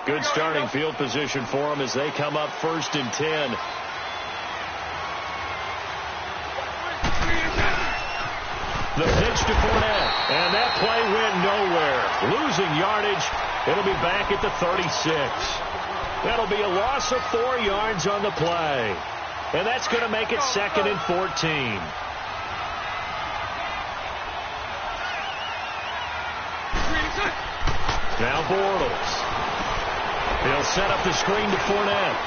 S2: Good starting field position for them as they come up 1st and 10. The pitch to Fournette, and that play went nowhere. Losing yardage. It'll be back at the 36. That'll be a loss of 4 yards on the play. And that's going to make it 2nd and 14. Now Bortles. He'll set up the screen to Fournette.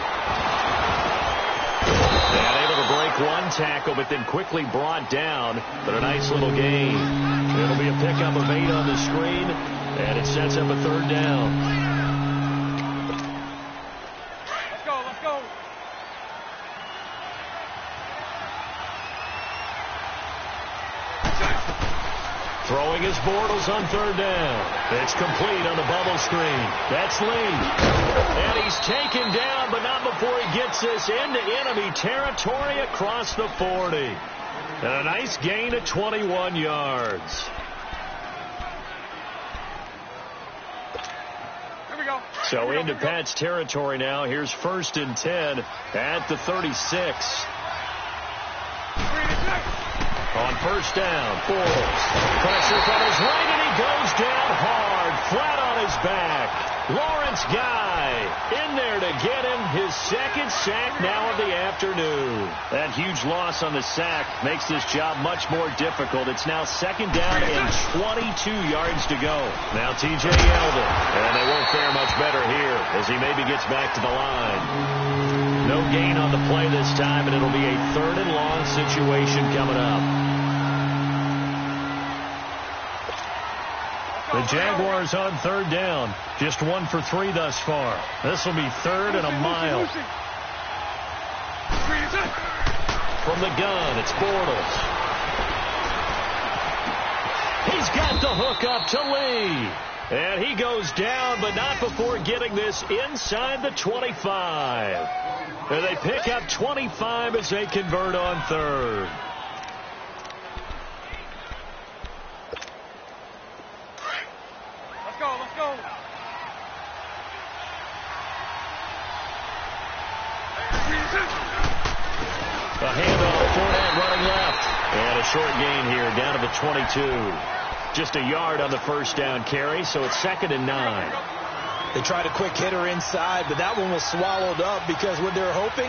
S2: And able to break one tackle, but then quickly brought down. But a nice little gain. It'll be a pickup of 8 on the screen, and it sets up a 3rd down. Throwing his Bortles on third down. It's complete on the bubble screen. That's Lee. And he's taken down, but not before he gets this into enemy territory across the 40. And a nice gain of 21 yards.
S4: Here we go.
S2: So into Pat's territory now. Here's 1st and 10 at the 36. On 1st down, Bortles. Pressure from his right, and he goes down hard, flat on his back. Lawrence Guy in there to get him his 2nd sack now of the afternoon. That huge loss on the sack makes this job much more difficult. It's now 2nd down and 22 yards to go. Now T.J. Yeldon, and they won't fare much better here as he maybe gets back to the line. No gain on the play this time, and it'll be a 3rd and long situation coming up. The Jaguars on 3rd down. Just 1 for 3 thus far. This will be 3rd and a mile. From the gun, it's Bortles. He's got the hook up to Lee. And he goes down, but not before getting this inside the 25. And they pick up 25 as they convert on 3rd.
S4: Let's go.
S2: A handoff, Fournette running left. And a short gain here down to the 22. Just a yard on the 1st down carry, so it's 2nd and 9.
S3: They tried a quick hitter inside, but that one was swallowed up because what they're hoping,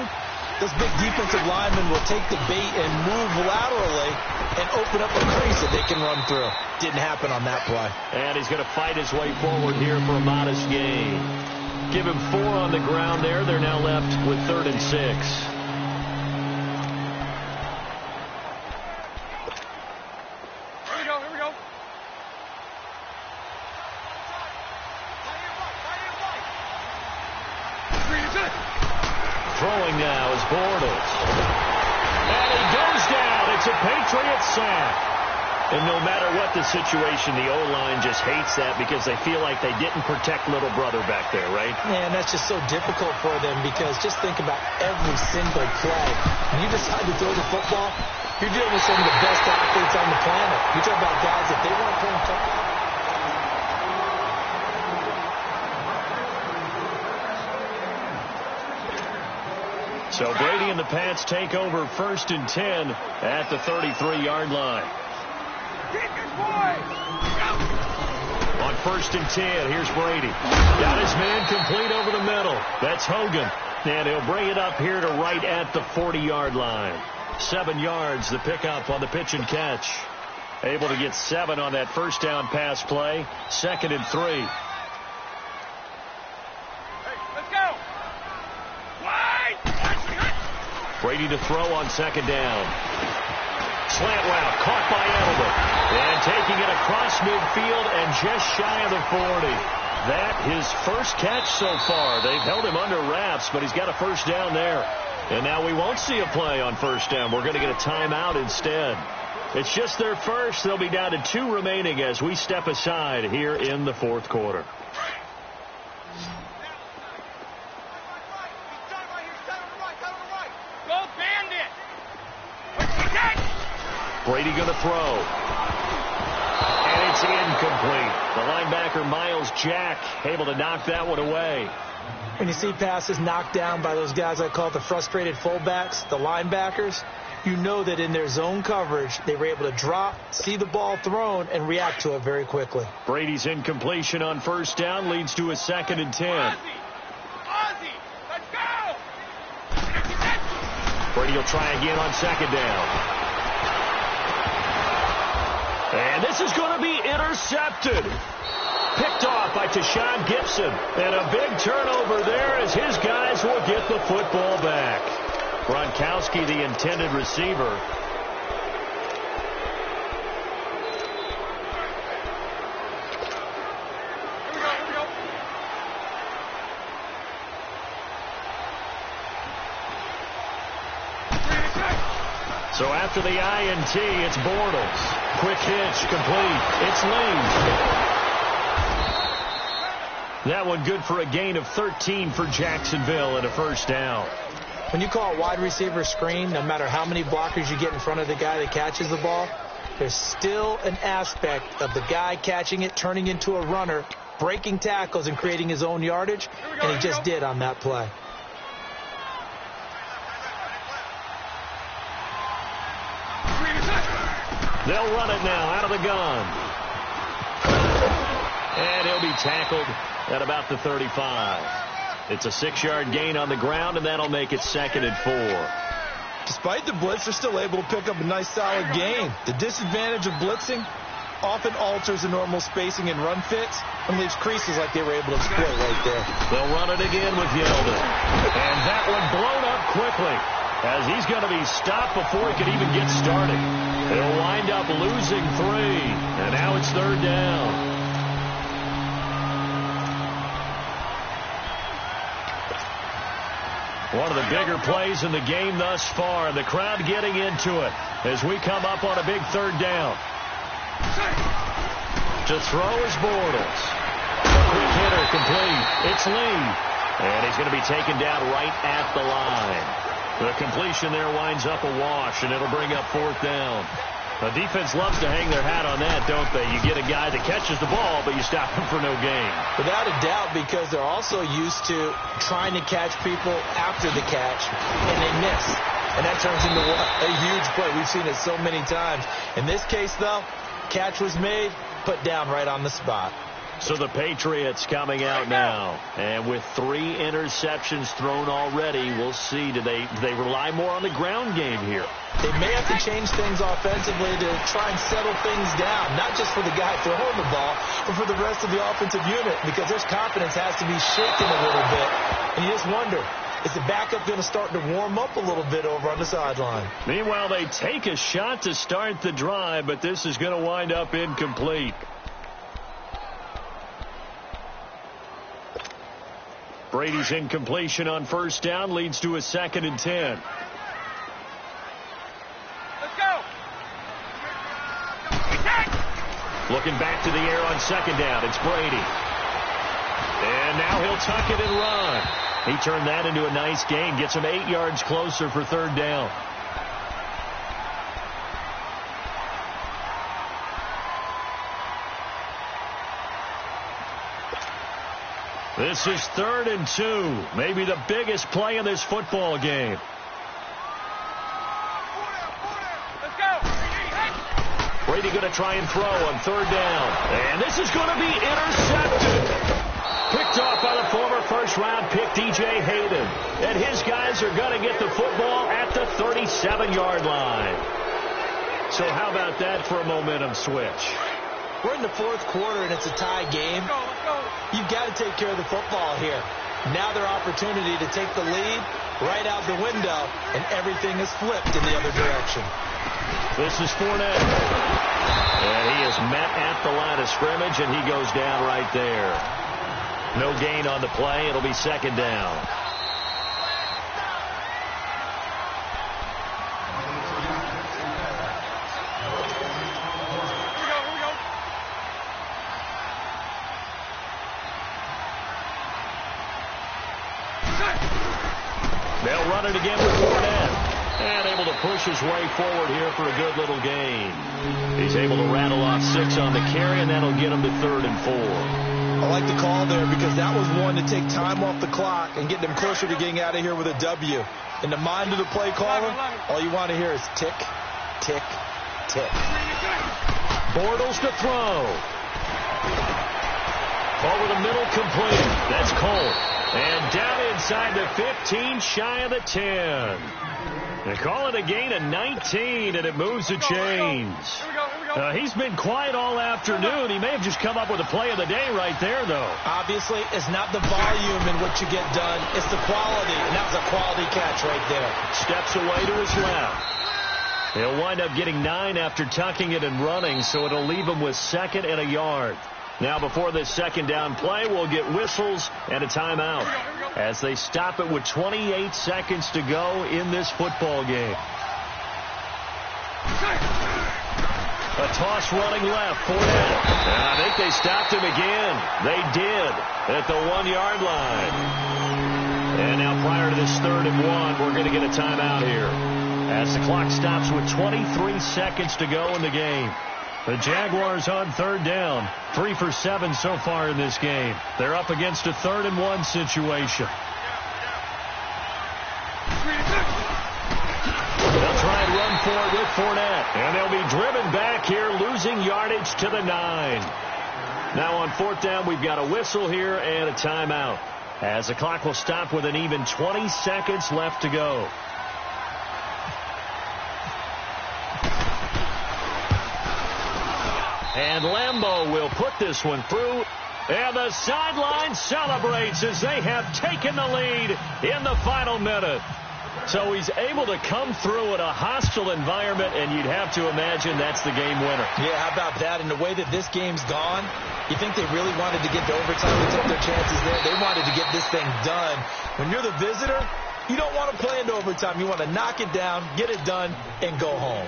S3: this big defensive lineman will take the bait and move laterally and open up a crease that they can run through. Didn't happen on that play.
S2: And he's going to fight his way forward here for a modest gain. Give him 4 on the ground there. They're now left with 3rd and 6.
S4: Here we go.
S2: Throwing now is Bortles. And he goes down. It's a Patriot sack. And no matter what the situation, the O-line just hates that because they feel like they didn't protect little brother back there, right?
S3: Man, that's just so difficult for them because just think about every single play. When you decide to throw the football, you're dealing with some of the best athletes on the planet. You talk about guys that they weren't playing football.
S2: So Brady and the Pats take over 1st and 10 at the 33-yard line. On 1st and 10, here's Brady. Got his man complete over the middle. That's Hogan. And he'll bring it up here to right at the 40-yard line. 7 yards, the pickup on the pitch and catch. Able to get 7 on that 1st down pass play. 2nd and 3.
S4: Hey, let's go.
S2: Brady to throw on 2nd down. Slant route caught by Edelman. And taking it across midfield and just shy of the 40. That his 1st catch so far. They've held him under wraps, but he's got a 1st down there. And now we won't see a play on 1st down. We're going to get a timeout instead. It's just their 1st. They'll be down to 2 remaining as we step aside here in the 4th quarter. Brady going to throw. And it's incomplete. The linebacker, Miles Jack, able to knock that one away.
S3: When you see passes knocked down by those guys I call the frustrated fullbacks, the linebackers, you know that in their zone coverage, they were able to drop, see the ball thrown, and react to it very quickly.
S2: Brady's incompletion on 1st down leads to a 2nd and 10.
S4: Ozzie, let's go!
S2: Brady will try again on 2nd down. And this is going to be intercepted. Picked off by Tashawn Gibson. And a big turnover there as his guys will get the football back. Gronkowski, the intended receiver.
S4: Here we go.
S2: So after the INT, it's Bortles. Quick hitch, complete. It's Lee. That one good for a gain of 13 for Jacksonville and a first down.
S3: When you call a wide receiver screen, no matter how many blockers you get in front of the guy that catches the ball, there's still an aspect of the guy catching it, turning into a runner, breaking tackles and creating his own yardage, and he just did on that play.
S2: They'll run it now out of the gun. And he'll be tackled at about the 35. It's a 6-yard gain on the ground, and that'll make it 2nd and 4.
S3: Despite the blitz, they're still able to pick up a nice, solid gain. The disadvantage of blitzing often alters the normal spacing and run fits and leaves creases like they were able to exploit right there.
S2: They'll run it again with Yeldon. And that one blown up quickly as he's going to be stopped before he could even get started. They'll wind up losing 3, and now it's 3rd down. One of the bigger plays in the game thus far. The crowd getting into it as we come up on a big 3rd down. To throw is Bortles. A quick hitter complete. It's Lee. And he's going to be taken down right at the line. The completion there winds up a wash, and it'll bring up 4th down. The defense loves to hang their hat on that, don't they? You get a guy that catches the ball, but you stop him for no gain.
S3: Without a doubt, because they're also used to trying to catch people after the catch, and they miss. And that turns into a huge play. We've seen it so many times. In this case, though, catch was made, put down right on the spot.
S2: So the Patriots coming out now, and with 3 interceptions thrown already, we'll see. Do they rely more on the ground game here?
S3: They may have to change things offensively to try and settle things down, not just for the guy throwing the ball, but for the rest of the offensive unit, because their confidence has to be shaken a little bit. And you just wonder, is the backup going to start to warm up a little bit over on the sideline?
S2: Meanwhile, they take a shot to start the drive, but this is going to wind up incomplete. Brady's incompletion on 1st down leads to a 2nd and 10.
S4: Let's go.
S2: Looking back to the air on 2nd down. It's Brady. And now he'll tuck it and run. He turned that into a nice gain. Gets him 8 yards closer for 3rd down. This is 3rd and 2. Maybe the biggest play in this football game.
S4: Let's go.
S2: Brady going to try and throw on 3rd down. And this is going to be intercepted. Picked off by the former first-round pick, DJ Hayden. And his guys are going to get the football at the 37-yard line. So how about that for a momentum switch?
S3: We're in the 4th quarter, and it's a tie game.
S4: Let's go.
S3: You've got to take care of the football here. Now their opportunity to take the lead right out the window, and everything is flipped in the other direction.
S2: This is Fournette. And he is met at the line of scrimmage, and he goes down right there. No gain on the play. It'll be 2nd down. They'll run it again with Fournette. And able to push his way forward here for a good little gain. He's able to rattle off 6 on the carry, and that'll get him to 3rd and 4.
S3: I like the call there because that was one to take time off the clock and get them closer to getting out of here with a W. In the mind of the play caller, all you want to hear is tick, tick, tick.
S2: Bortles to throw. Over the middle, complete. That's Cole. And down inside the 15, shy of the 10. They call it a gain of 19, and it moves the chains. He's been quiet all afternoon. He may have just come up with a play of the day right there, though.
S3: Obviously, it's not the volume in what you get done. It's the quality, and that was a quality catch right there.
S2: Steps away to his left. He'll wind up getting 9 after tucking it and running, so it'll leave him with 2nd and a yard. Now, before this 2nd down play, we'll get whistles and a timeout as they stop it with 28 seconds to go in this football game. A toss running left, Fournette. And I think they stopped him again. They did at the 1-yard line. And now prior to this 3rd and 1, we're going to get a timeout here as the clock stops with 23 seconds to go in the game. The Jaguars on 3rd down, 3 for 7 so far in this game. They're up against a 3rd and 1 situation. They'll try and run for it with Fournette. And they'll be driven back here, losing yardage to the 9. Now on 4th down, we've got a whistle here and a timeout, as the clock will stop with an even 20 seconds left to go. And Lambeau will put this one through. And the sideline celebrates as they have taken the lead in the final minute. So he's able to come through in a hostile environment, and you'd have to imagine that's the game winner.
S3: Yeah, how about that? And the way that this game's gone, you think they really wanted to get to overtime and took their chances there? They wanted to get this thing done. When you're the visitor, you don't want to play into overtime. You want to knock it down, get it done, and go home.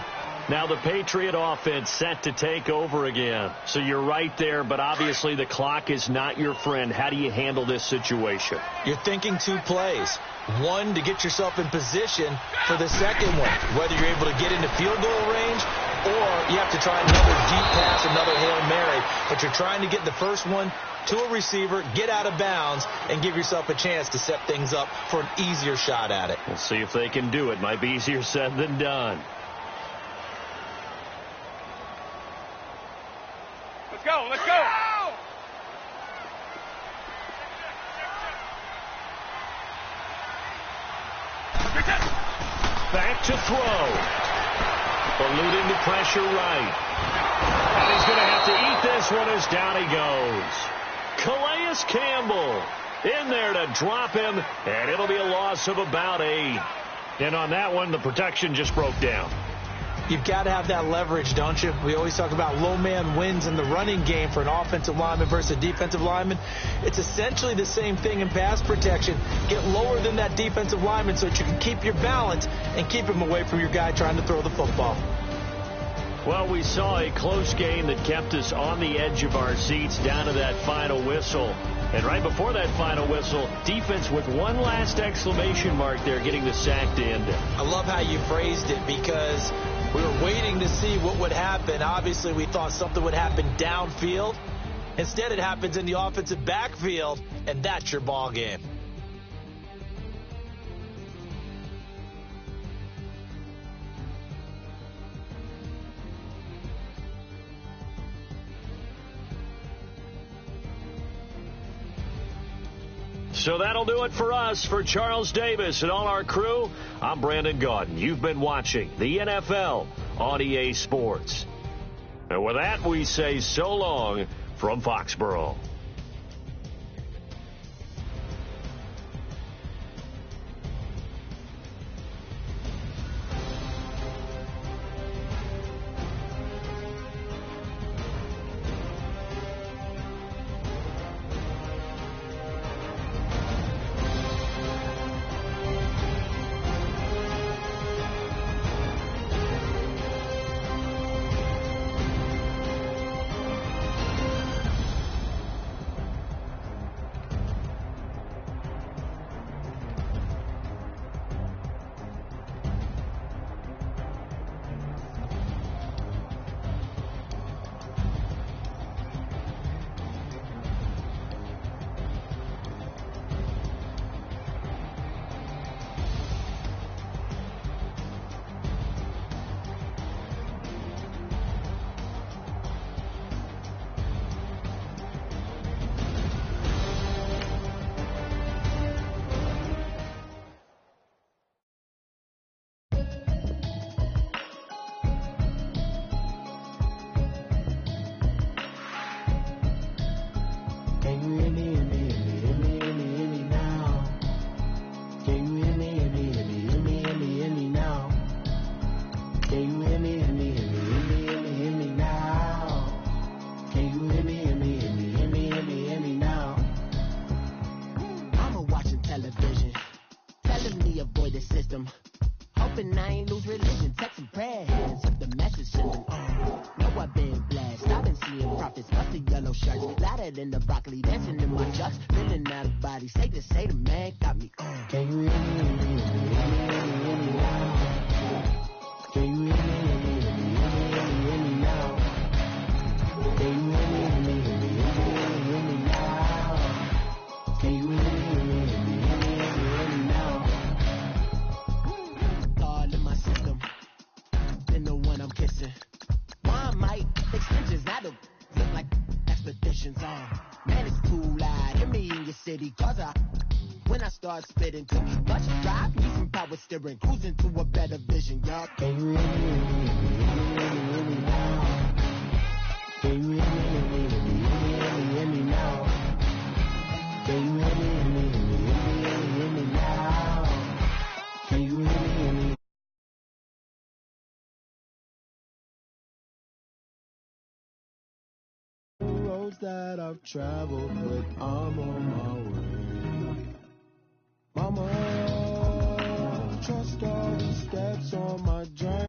S2: Now the Patriot offense set to take over again. So you're right there, but obviously the clock is not your friend. How do you handle this situation?
S3: You're thinking 2 plays. One, to get yourself in position for the second one, whether you're able to get into field goal range or you have to try another deep pass, another Hail Mary. But you're trying to get the first one to a receiver, get out of bounds, and give yourself a chance to set things up for an easier shot at it.
S2: We'll see if they can do it. Might be easier said than done.
S4: Let's go, let's go!
S2: Back to throw. Eluding the pressure right. And he's going to have to eat this one as down he goes. Calais Campbell in there to drop him, and it'll be a loss of about 8. And on that one, the protection just broke down.
S3: You've got to have that leverage, don't you? We always talk about low man wins in the running game for an offensive lineman versus a defensive lineman. It's essentially the same thing in pass protection. Get lower than that defensive lineman so that you can keep your balance and keep him away from your guy trying to throw the football.
S2: Well, we saw a close game that kept us on the edge of our seats down to that final whistle. And right before that final whistle, defense with one last exclamation mark there, getting the sack to end it.
S3: I love how you phrased it, because we were waiting to see what would happen. Obviously, we thought something would happen downfield. Instead, it happens in the offensive backfield, and that's your ball game.
S2: So that'll do it for us. For Charles Davis and all our crew, I'm Brandon Gaudin. You've been watching the NFL on EA Sports. And with that, we say so long from Foxborough.
S8: salad and the broccoli, dancing in my chucks, feeling out of body. Say the man got me on. Can you hear me? Can you hear me? Hear me now? Can you hear me now? Can you hear me now? All in my system, been the one I'm kissing. One might extensions, now the look like expeditions on. Man, it's cool out. Hear me in your city, cause when I start spitting, too much drive, need some power steering, cruising to a better vision, y'all. Can you hear me now? Can you hear me now? Can you hear me now? Can you hear me? Roads that I've traveled, but I'm on my way. Mama, trust all the steps on my journey.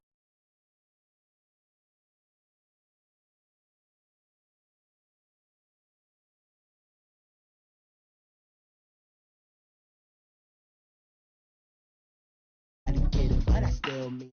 S8: But I still mean